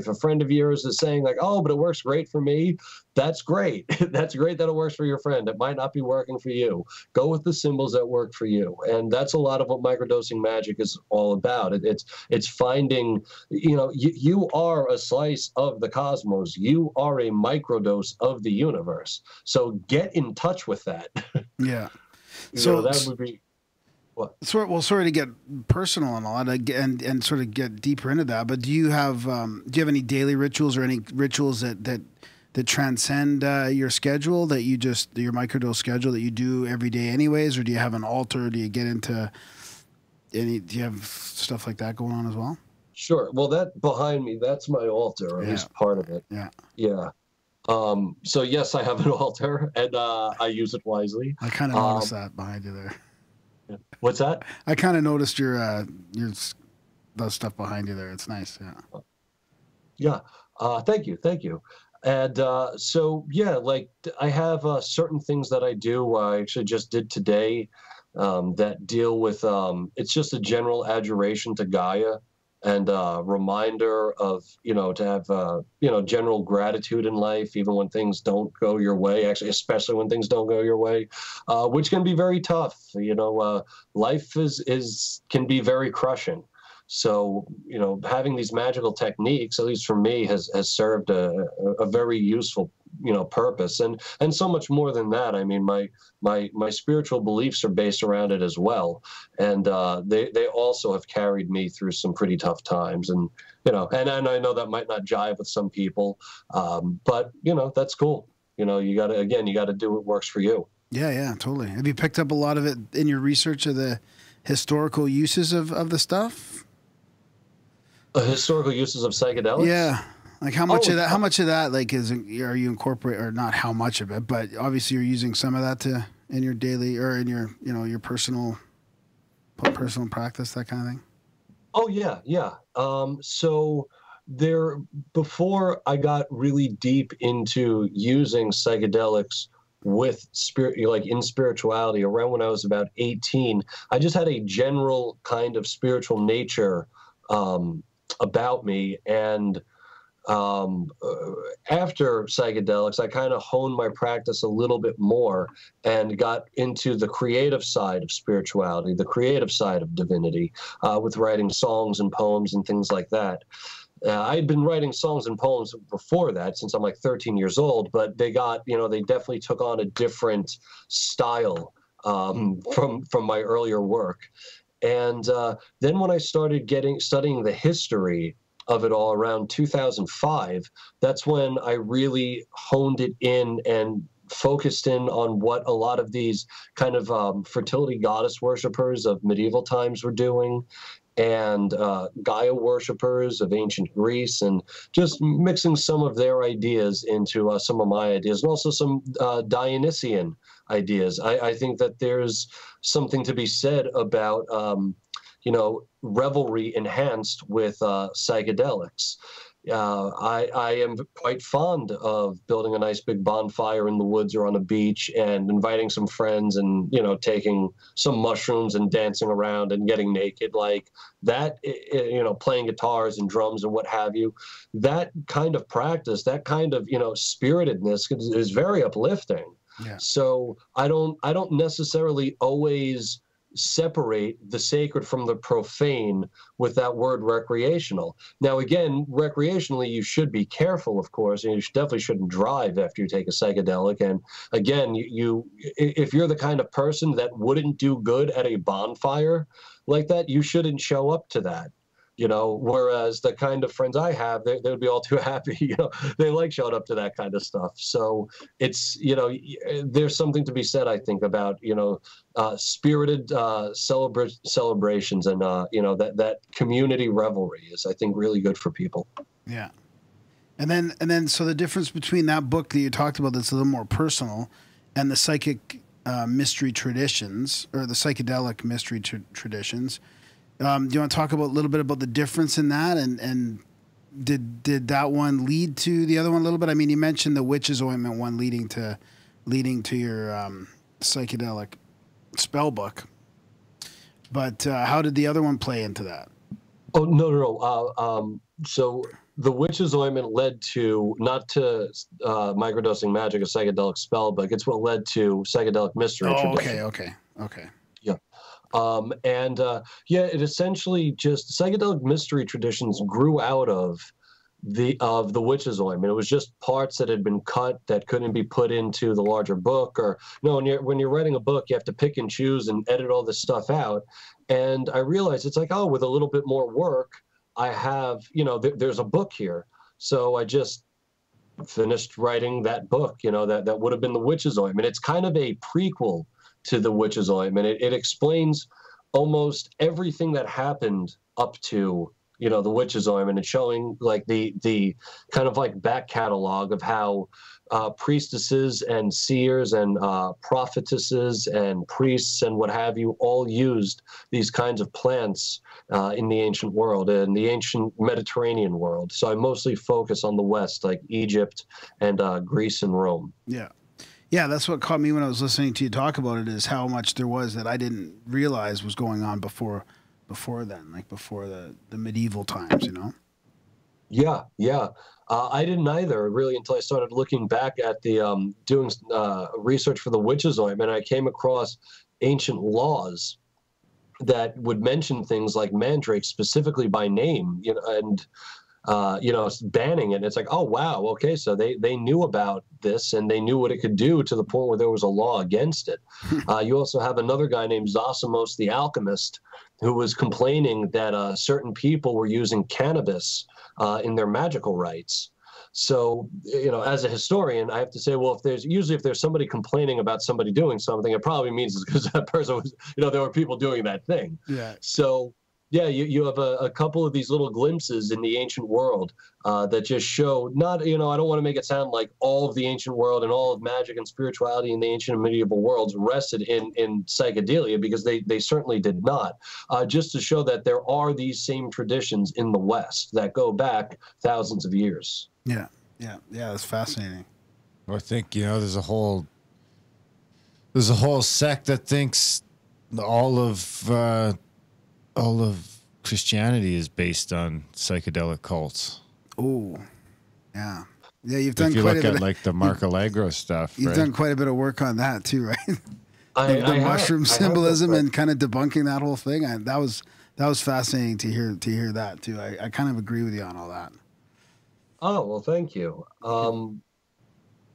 a friend of yours is saying like, oh, but it works great for me, that's great. That's great that it works for your friend. It might not be working for you. Go with the symbols that work for you. And that's a lot of what microdosing magic is all about. It's finding, you are a slice of the cosmos. You are a microdose of the universe. So get in touch with that. Yeah. That would be. Sorry to get personal and all that, and sort of get deeper into that. But do you have any daily rituals or any rituals that transcend your schedule, your microdose schedule that you do every day anyways, or do you have an altar? Do you get into do you have stuff like that going on as well? Sure. Well, that behind me, that's my altar, or at least part of it. Yeah. Yeah. So yes, I have an altar, and I use it wisely. I kind of noticed that behind you there. What's that? I kind of noticed your the stuff behind you there. It's nice. Yeah. Yeah. Thank you. And like I have certain things that I do. I actually just did today that deal with. It's just a general adjuration to Gaia, and reminder of to have general gratitude in life, even when things don't go your way. Actually, especially when things don't go your way, which can be very tough. Life can be very crushing. So, having these magical techniques, at least for me, has served a very useful, purpose, and so much more than that. I mean, my spiritual beliefs are based around it as well, and they also have carried me through some pretty tough times, and and I know that might not jive with some people, but that's cool. You got to do what works for you. Yeah, totally. Have you picked up a lot of it in your research of the historical uses of the stuff? Historical uses of psychedelics? Yeah. Like how much of that? How much of that like are you incorporate, or not how much of it? But obviously you're using some of that in your daily, or in your your personal practice, that kind of thing. Oh yeah. So before I got really deep into using psychedelics with spirit, like in spirituality, around when I was about 18, I just had a general kind of spiritual nature about me, and after psychedelics, I kind of honed my practice a little bit more and got into the creative side of spirituality, the creative side of divinity, with writing songs and poems and things like that. I'd been writing songs and poems before that, since I'm like 13 years old, but they got, they definitely took on a different style from my earlier work. And then when I started studying the history of it all around 2005, that's when I really honed it in and focused in on what a lot of these kind of fertility goddess worshipers of medieval times were doing, and Gaia worshipers of ancient Greece, and just mixing some of their ideas into some of my ideas, and also some Dionysian ideas. I think that there's something to be said about revelry enhanced with psychedelics. I am quite fond of building a nice big bonfire in the woods or on a beach and inviting some friends and, taking some mushrooms and dancing around and getting naked like that, playing guitars and drums and what have you. That kind of practice, that kind of, spiritedness is very uplifting. Yeah. So I don't necessarily always separate the sacred from the profane with that word recreational. Now, again, recreationally, you should be careful, of course, and you definitely shouldn't drive after you take a psychedelic. And again, if you're the kind of person that wouldn't do good at a bonfire like that, you shouldn't show up to that. Whereas the kind of friends I have, they would be all too happy. They like showing up to that kind of stuff. So it's, there's something to be said, I think, about, spirited celebrations, and, that community revelry is, I think, really good for people. Yeah. And then, so the difference between that book that you talked about that's a little more personal and the psychic mystery traditions, or the psychedelic mystery traditions, do you want to talk a little bit about the difference in that, and did that one lead to the other one a little bit? I mean, you mentioned the witch's ointment one leading to your psychedelic spell book, but how did the other one play into that? Oh, no. So the witch's ointment led to, not to microdosing magic, a psychedelic spell book. It's what led to psychedelic mystery tradition. Okay. Yeah. It essentially just, psychedelic mystery traditions grew out of the witch's ointment. It was just parts that had been cut that couldn't be put into the larger book, or when you're writing a book, you have to pick and choose and edit all this stuff out. And I realized it's like, with a little bit more work, I have, there's a book here. So I just finished writing that book, that would have been the witch's ointment. It's kind of a prequel to the witch's ointment. It explains almost everything that happened up to, the witch's ointment, and showing like the kind of like back catalog of how priestesses and seers and prophetesses and priests and what have you all used these kinds of plants in the ancient world, in the ancient Mediterranean world. So I mostly focus on the West, like Egypt and Greece and Rome. Yeah. Yeah, that's what caught me when I was listening to you talk about it, is how much there was that I didn't realize was going on before then, like before the medieval times, Yeah. I didn't either, really, until I started looking back at the doing research for the witch's ointment. I came across ancient laws that would mention things like mandrake specifically by name, and banning it. It's like, oh wow, okay, so they knew about this and they knew what it could do to the point where there was a law against it. You also have another guy named Zosimos the alchemist, who was complaining that certain people were using cannabis in their magical rites. So, as a historian, I have to say, well, if there's somebody complaining about somebody doing something, it probably means it's because that person was, there were people doing that thing. Yeah. So, yeah, you have a couple of these little glimpses in the ancient world that just show not, I don't want to make it sound like all of the ancient world and all of magic and spirituality in the ancient and medieval worlds rested in psychedelia, because they certainly did not. Just to show that there are these same traditions in the West that go back thousands of years. Yeah, that's fascinating. I think, there's a whole sect that thinks all of Christianity is based on psychedelic cults. Oh, yeah. Yeah, you've done if you quite look a at bit like the Mark Allegro stuff. You've right? done quite a bit of work on that too, right? The mushroom symbolism and kind of debunking that whole thing. That was fascinating to hear that too. I kind of agree with you on all that. Oh, well, thank you.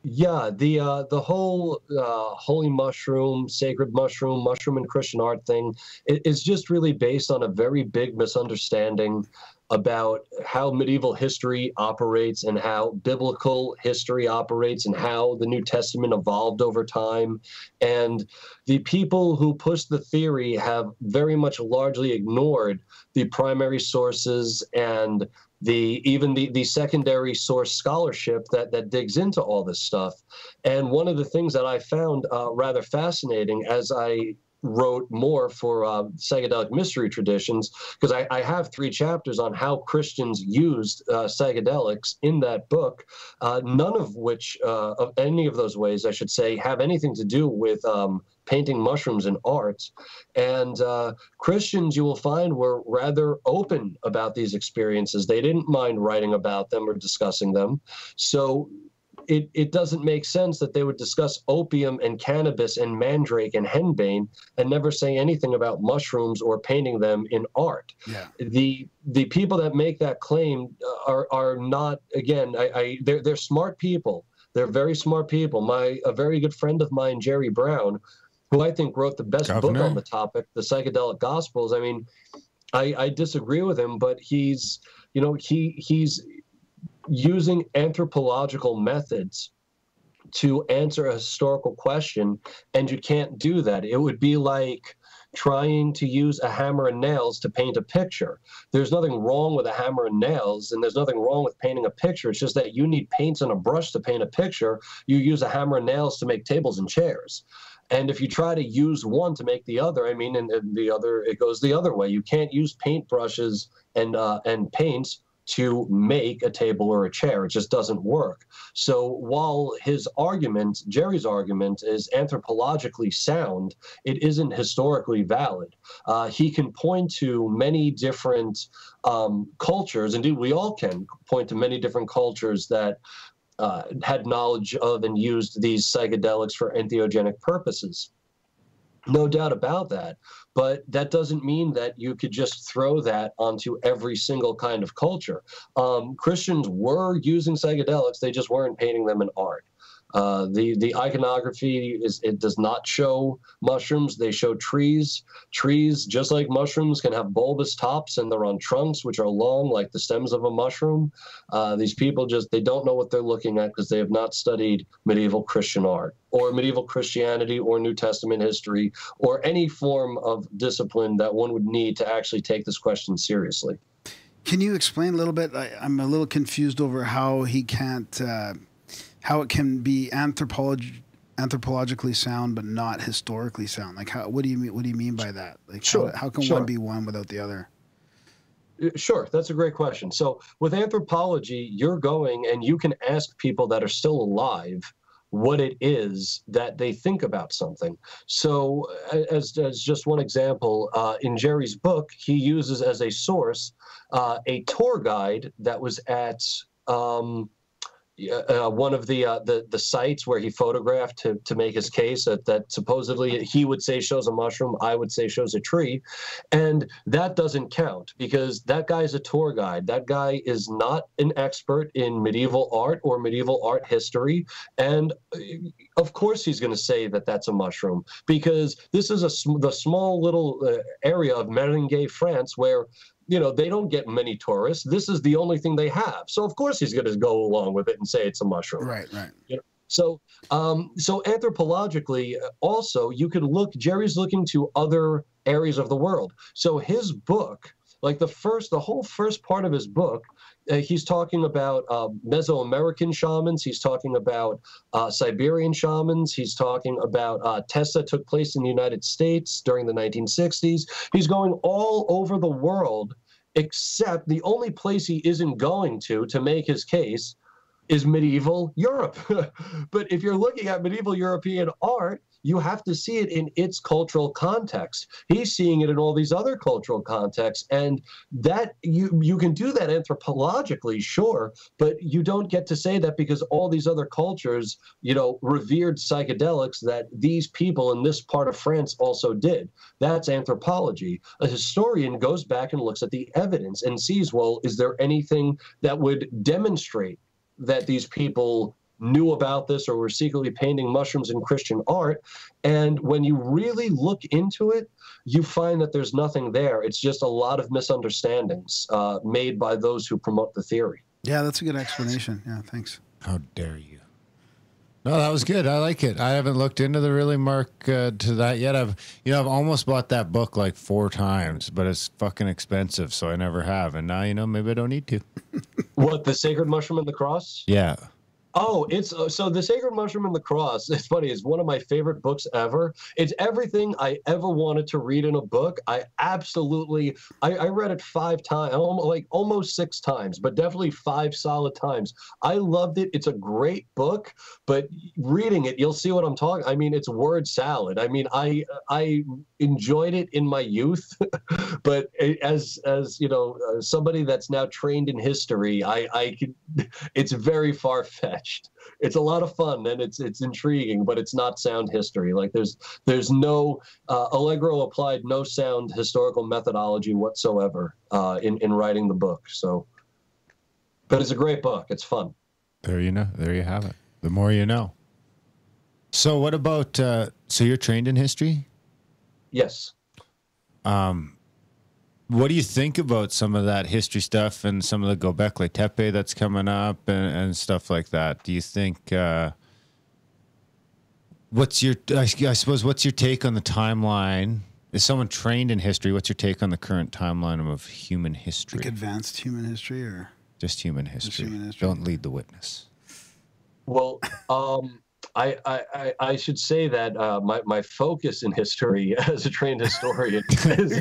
Yeah, the whole holy mushroom, sacred mushroom, mushroom and Christian art thing is just really based on a very big misunderstanding about how medieval history operates and how biblical history operates and how the New Testament evolved over time. And the people who pushed the theory have very much largely ignored the primary sources and even the secondary source scholarship that digs into all this stuff. And one of the things that I found rather fascinating as I wrote more for psychedelic mystery traditions, because I have 3 chapters on how Christians used psychedelics in that book, none of which, of any of those ways, I should say, have anything to do with painting mushrooms in art. And Christians, you will find, were rather open about these experiences. They didn't mind writing about them or discussing them. So it doesn't make sense that they would discuss opium and cannabis and mandrake and henbane and never say anything about mushrooms or painting them in art. Yeah. The people that make that claim are not, again, they're smart people. They're very smart people. A very good friend of mine, Jerry Brown, who I think wrote the best book on the topic, The Psychedelic Gospels. I mean, I disagree with him, but he's using anthropological methods to answer a historical question, and you can't do that. It would be like trying to use a hammer and nails to paint a picture. There's nothing wrong with a hammer and nails, and there's nothing wrong with painting a picture. It's just that you need paints and a brush to paint a picture. You use a hammer and nails to make tables and chairs. And if you try to use one to make the other, I mean, and the other, it goes the other way. You can't use paintbrushes and paints to make a table or a chair. It just doesn't work. So while Jerry's argument is anthropologically sound, it isn't historically valid. He can point to many different cultures. Indeed, we all can point to many different cultures that had knowledge of and used these psychedelics for entheogenic purposes. No doubt about that. But that doesn't mean that you could just throw that onto every single kind of culture. Christians were using psychedelics, they just weren't painting them in art. The iconography it does not show mushrooms. They show trees. Trees, just like mushrooms, can have bulbous tops, and they're on trunks which are long like the stems of a mushroom. These people they don't know what they're looking at because they have not studied medieval Christian art or medieval Christianity or New Testament history or any form of discipline that one would need to actually take this question seriously. Can you explain a little bit? I'm a little confused over how he can't... how it can be anthropologically sound but not historically sound. Like, what do you mean by that? Like, sure, how can one be one without the other? Sure, that's a great question. So with anthropology, you're going and you can ask people that are still alive what it is that they think about something. So as just one example, in Jerry's book, he uses as a source a tour guide that was at one of the sites where he photographed to make his case that supposedly he would say shows a mushroom, I would say shows a tree, and that doesn't count because that guy's a tour guide. That guy is not an expert in medieval art or medieval art history, and of course he's going to say that that's a mushroom because this is the small little area of Meringue, France, where they don't get many tourists. This is the only thing they have. So of course he's going to go along with it and say it's a mushroom. Right. So anthropologically, also you could look. Jerry's looking to other areas of the world. So his book, like the whole first part of his book, he's talking about Mesoamerican shamans. He's talking about Siberian shamans. He's talking about tests that took place in the United States during the 1960s. He's going all over the world, except the only place he isn't going to make his case is medieval Europe. But if you're looking at medieval European art, you have to see it in its cultural context. He's seeing it in all these other cultural contexts, and that you can do that anthropologically, sure, but you don't get to say that because all these other cultures, revered psychedelics that these people in this part of France also did. That's anthropology. A historian goes back and looks at the evidence and sees, well, is there anything that would demonstrate that these people knew about this or were secretly painting mushrooms in Christian art? And when you really look into it, you find that there's nothing there. It's just a lot of misunderstandings made by those who promote the theory. Yeah, that's a good explanation. Yeah, thanks. How dare you? No, that was good. I like it. I haven't looked into the really mark to that yet. I've almost bought that book like 4 times, but it's fucking expensive, so I never have. And now, maybe I don't need to. What, The Sacred Mushroom and the Cross? Yeah. Oh, it's so The Sacred Mushroom and the Cross. It's funny. It's one of my favorite books ever. It's everything I ever wanted to read in a book. I read it 5 times, like almost 6 times, but definitely 5 solid times. I loved it. It's a great book, but reading it, you'll see what I'm talking. I mean, it's word salad. I mean, I enjoyed it in my youth, but as somebody that's now trained in history, it's very far-fetched. It's a lot of fun and it's intriguing, but it's not sound history. Like there's no Allegro applied no sound historical methodology whatsoever in writing the book. So, but it's a great book. It's fun. There you have it. The more you know. So what about so you're trained in history? Yes. What do you think about some of that history stuff and some of the Göbekli Tepe that's coming up and stuff like that? Do you think, what's your take on the timeline? Is someone trained in history? What's your take on the current timeline of human history? Like advanced human history or? Just human history. Just human history. Don't lead the witness. Well, I should say that my focus in history as a trained historian is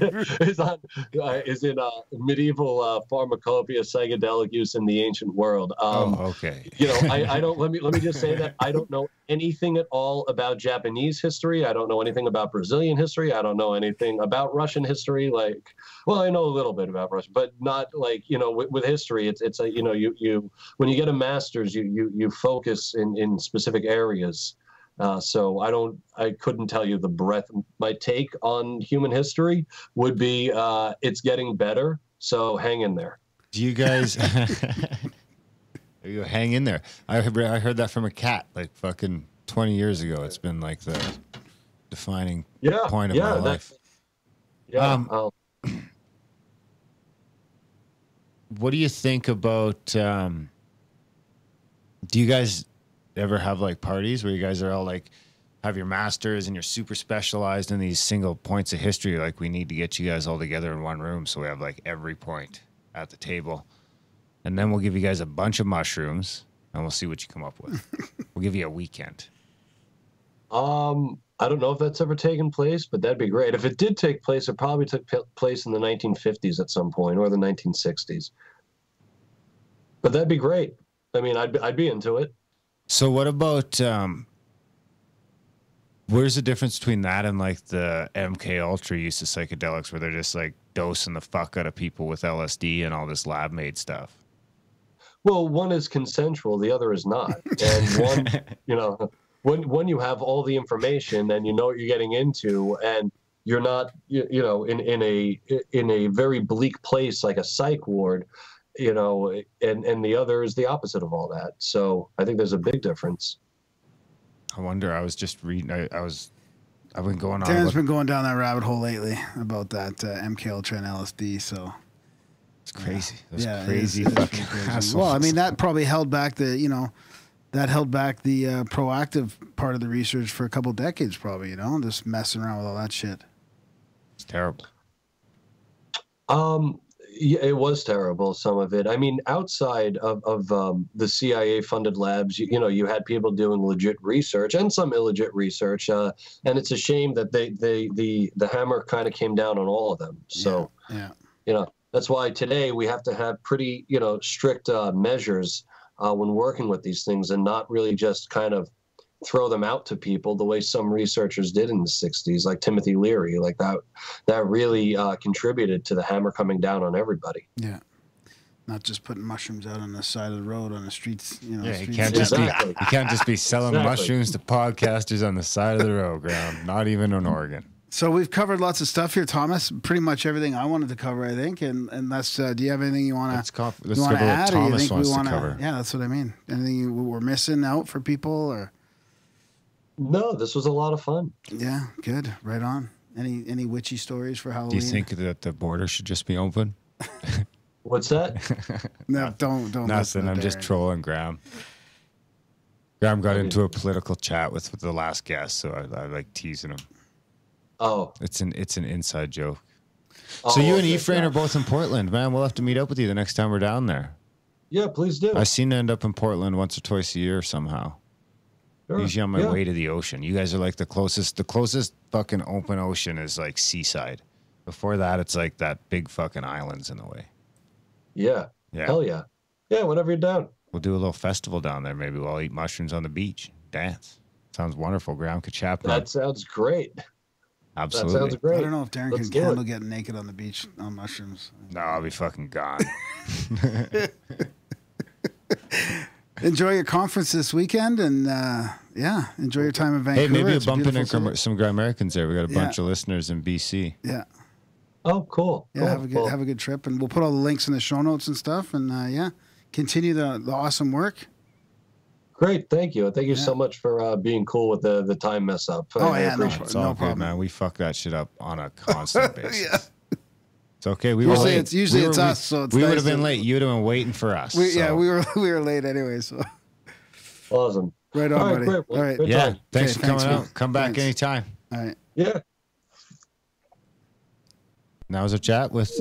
in medieval pharmacopoeia, psychedelic use in the ancient world. Okay. I don't. Let me just say that I don't know anything at all about Japanese history. I don't know anything about Brazilian history. I don't know anything about Russian history. I know a little bit about Russian, but not with history. It's you when you get a master's, you focus in specific areas. So I couldn't tell you the breadth. My take on human history would be it's getting better. So hang in there. Do you guys you hang in there? I heard that from a cat like fucking 20 years ago. It's been like the defining point of my life. What do you think about do you guys ever have like parties where you guys are all like have your masters and you're super specialized in these single points of history? Like, we need to get you guys all together in one room so we have like every point at the table, and then we'll give you guys a bunch of mushrooms and we'll see what you come up with. We'll give you a weekend. I don't know if that's ever taken place, but that'd be great. If it did take place, it probably took place in the 1950s at some point or the 1960s. But that'd be great. I mean, I'd be into it. So what about where's the difference between that and like the MK Ultra use of psychedelics, where they're just like dosing the fuck out of people with LSD and all this lab made stuff? Well, one is consensual, the other is not. And one, you know, when you have all the information and you know what you're getting into, and you're not, you know, in a very bleak place like a psych ward, you know, and the other is the opposite of all that. So I think there's a big difference. I wonder. I was just reading. I've been going on. Darren's been going down that rabbit hole lately about that MK Ultra and LSD. So it's crazy. Those yeah, crazy it is fucking pretty crazy. assholes. Well, I mean, that probably held back the proactive part of the research for a couple decades, probably. You know, just messing around with all that shit. It's terrible. Yeah, it was terrible, some of it. I mean, outside of the CIA-funded labs, you know, you had people doing legit research and some illegit research, and it's a shame that the hammer kind of came down on all of them. So, yeah. You know, that's why today we have to have pretty, you know, strict measures when working with these things, and not really just kind of throw them out to people the way some researchers did in the 60s, like Timothy Leary. Like that really contributed to the hammer coming down on everybody. Yeah. Not just putting mushrooms out on the side of the road on the streets, you know. Yeah, streets. Exactly. you can't just be selling Exactly. mushrooms to podcasters on the side of the road, ground. Not even in Oregon. So we've covered lots of stuff here, Thomas. Pretty much everything I wanted to cover, I think. And that's. Do you have anything you want Let's to cover what add? Or you Thomas think we wants to wanna, cover. Yeah, that's what I mean. Anything we're missing out for people, or? No, this was a lot of fun. Yeah, good. Right on. Any witchy stories for Halloween? Do you think that the border should just be open? What's that? No, don't. Nothing. I'm just trolling Graham. Graham got into a political chat with the last guest, so I like teasing him. Oh, It's an inside joke. Oh, So you and okay. Ephraim are both in Portland, man. We'll have to meet up with you the next time we're down there. Yeah, please do. I seem to end up in Portland once or twice a year somehow. Sure. Usually on my Yeah. way to the ocean. You guys are like the closest fucking open ocean is like Seaside. Before that, it's like that big fucking islands in the way. Yeah. Yeah. Hell yeah. Yeah, whenever you're down. We'll do a little festival down there. Maybe we'll eat mushrooms on the beach. Dance. Sounds wonderful, Graham Kachapman. That sounds great. Absolutely. That sounds great. I don't know if Darren Let's can do it. handle getting naked on the beach on mushrooms. No, I'll be fucking gone. Enjoy your conference this weekend, and yeah, enjoy your time in Hey, Vancouver. maybe It's a bump in beautiful city. some Grimericans there. We got a bunch Yeah. of listeners in BC. Yeah, Oh, cool. yeah. Cool. Have a good trip, and we'll put all the links in the show notes and stuff. And yeah, continue the awesome work. Great. Thank you. Thank you so much for being cool with the time mess up. Oh, I yeah, no appreciate It's it. all No good, problem. man. We fuck that shit up on a constant basis. Yeah. It's okay. We were Usually late. it's- usually We it's were- us, so it's we would nice have been to- late. You would have been waiting for us. Yeah, so. we were late anyway. So Awesome. right on, All right, buddy. great. Well, All right. good Yeah. time. Thanks Okay, for coming thanks, man. out. Come back Thanks. anytime. All right. Yeah. Now was a chat with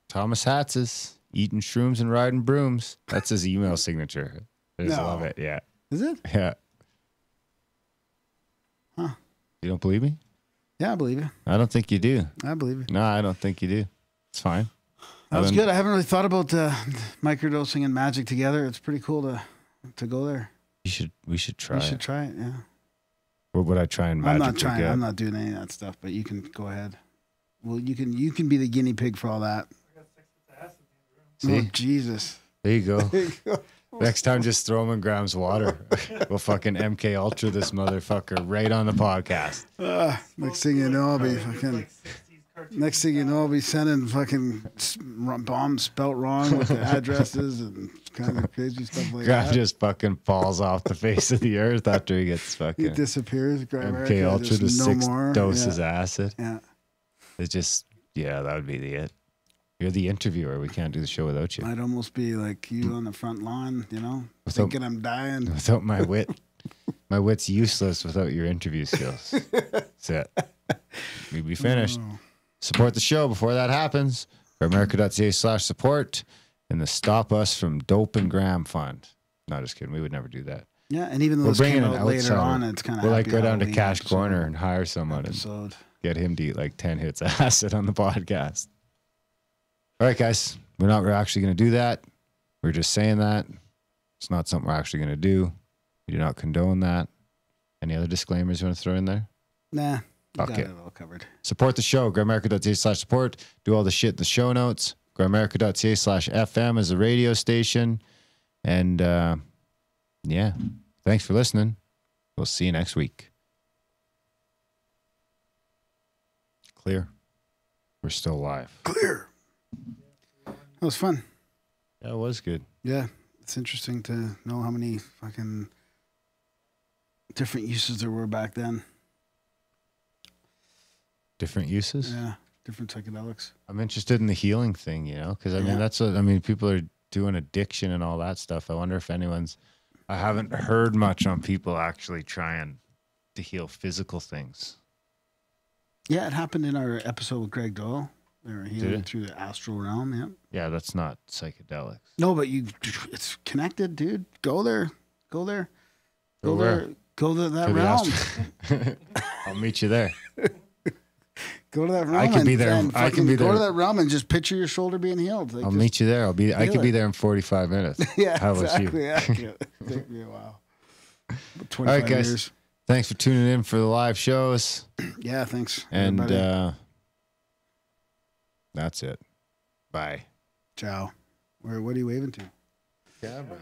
Thomas Hatsis, eating shrooms and riding brooms. That's his email signature. I just No. love it. Yeah. Is it? Yeah. Huh. You don't believe me? Yeah, I believe you. I don't think you do. I believe you. No, I don't think you do. It's fine. That was good. I haven't really thought about microdosing and magic together. It's pretty cool to go there. We should try We should it. try it. Yeah. What would I try and I'm magic not trying. forget? I'm not doing any of that stuff. But you can go ahead. Well, you can be the guinea pig for all that. See? Oh Jesus. There you go. There you go. Next time, just throw him in Graham's water. We'll fucking MK Ultra this motherfucker right on the podcast. Next thing you know, I'll be fucking. Next thing you know, I'll be sending fucking bombs spelt wrong with the addresses and kind of crazy stuff like Graham that. just fucking falls off the face of the earth after he gets He fucking disappears. Grimerica, MK Ultra just to no 6 more. doses Yeah. acid. Yeah. It's just, yeah, that would be it. You're the interviewer. We can't do the show without you. I'd almost be like you on the front lawn, you know, Without- thinking I'm dying. Without my wit. My wit's useless without your interview skills. That's it. We'd be finished. Support the show before that happens. Grimerica.ca/support and the Stop Us from Dope and Graham Fund. No, just kidding. We would never do that. Yeah, and even though We're this bringing came an out later outsider. on, it's kind of We'll like go down to Cash Corner and hire someone and episode. get him to eat like 10 hits of acid on the podcast. All right, guys. We're not actually going to do that. We're just saying that. It's not something we're actually going to do. We do not condone that. Any other disclaimers you want to throw in there? Nah, you Fuck got it. it all covered. Support the show. Grimerica.ca/support. Do all the shit in the show notes. Grimerica.ca/FM is a radio station. And yeah, thanks for listening. We'll see you next week. Clear. We're still live. Clear. That was fun. That was good. Yeah. It's interesting to know how many fucking different uses there were back then. Different uses? Yeah. Different psychedelics. I'm interested in the healing thing, you know, because I mean, that's what, I mean, people are doing addiction and all that stuff. I wonder if I haven't heard much on people actually trying to heal physical things. Yeah, it happened in our episode with Greg Doyle. They were healing through the astral realm. Yeah. Yeah, that's not psychedelics. No, but it's connected, dude. Go there. Go there. Go where? Go to that realm. I'll meet you there. Go to that realm. I can be there. I can be there. Go to that realm and just picture your shoulder being healed. Like, I'll meet you there. I can be there in 45 minutes. Yeah, How about exactly. you? Accurate. Take me a while. All right, guys. Years. Thanks for tuning in for the live shows. Yeah, thanks. And that's it. Bye. Ciao. What are you waving to? Camera.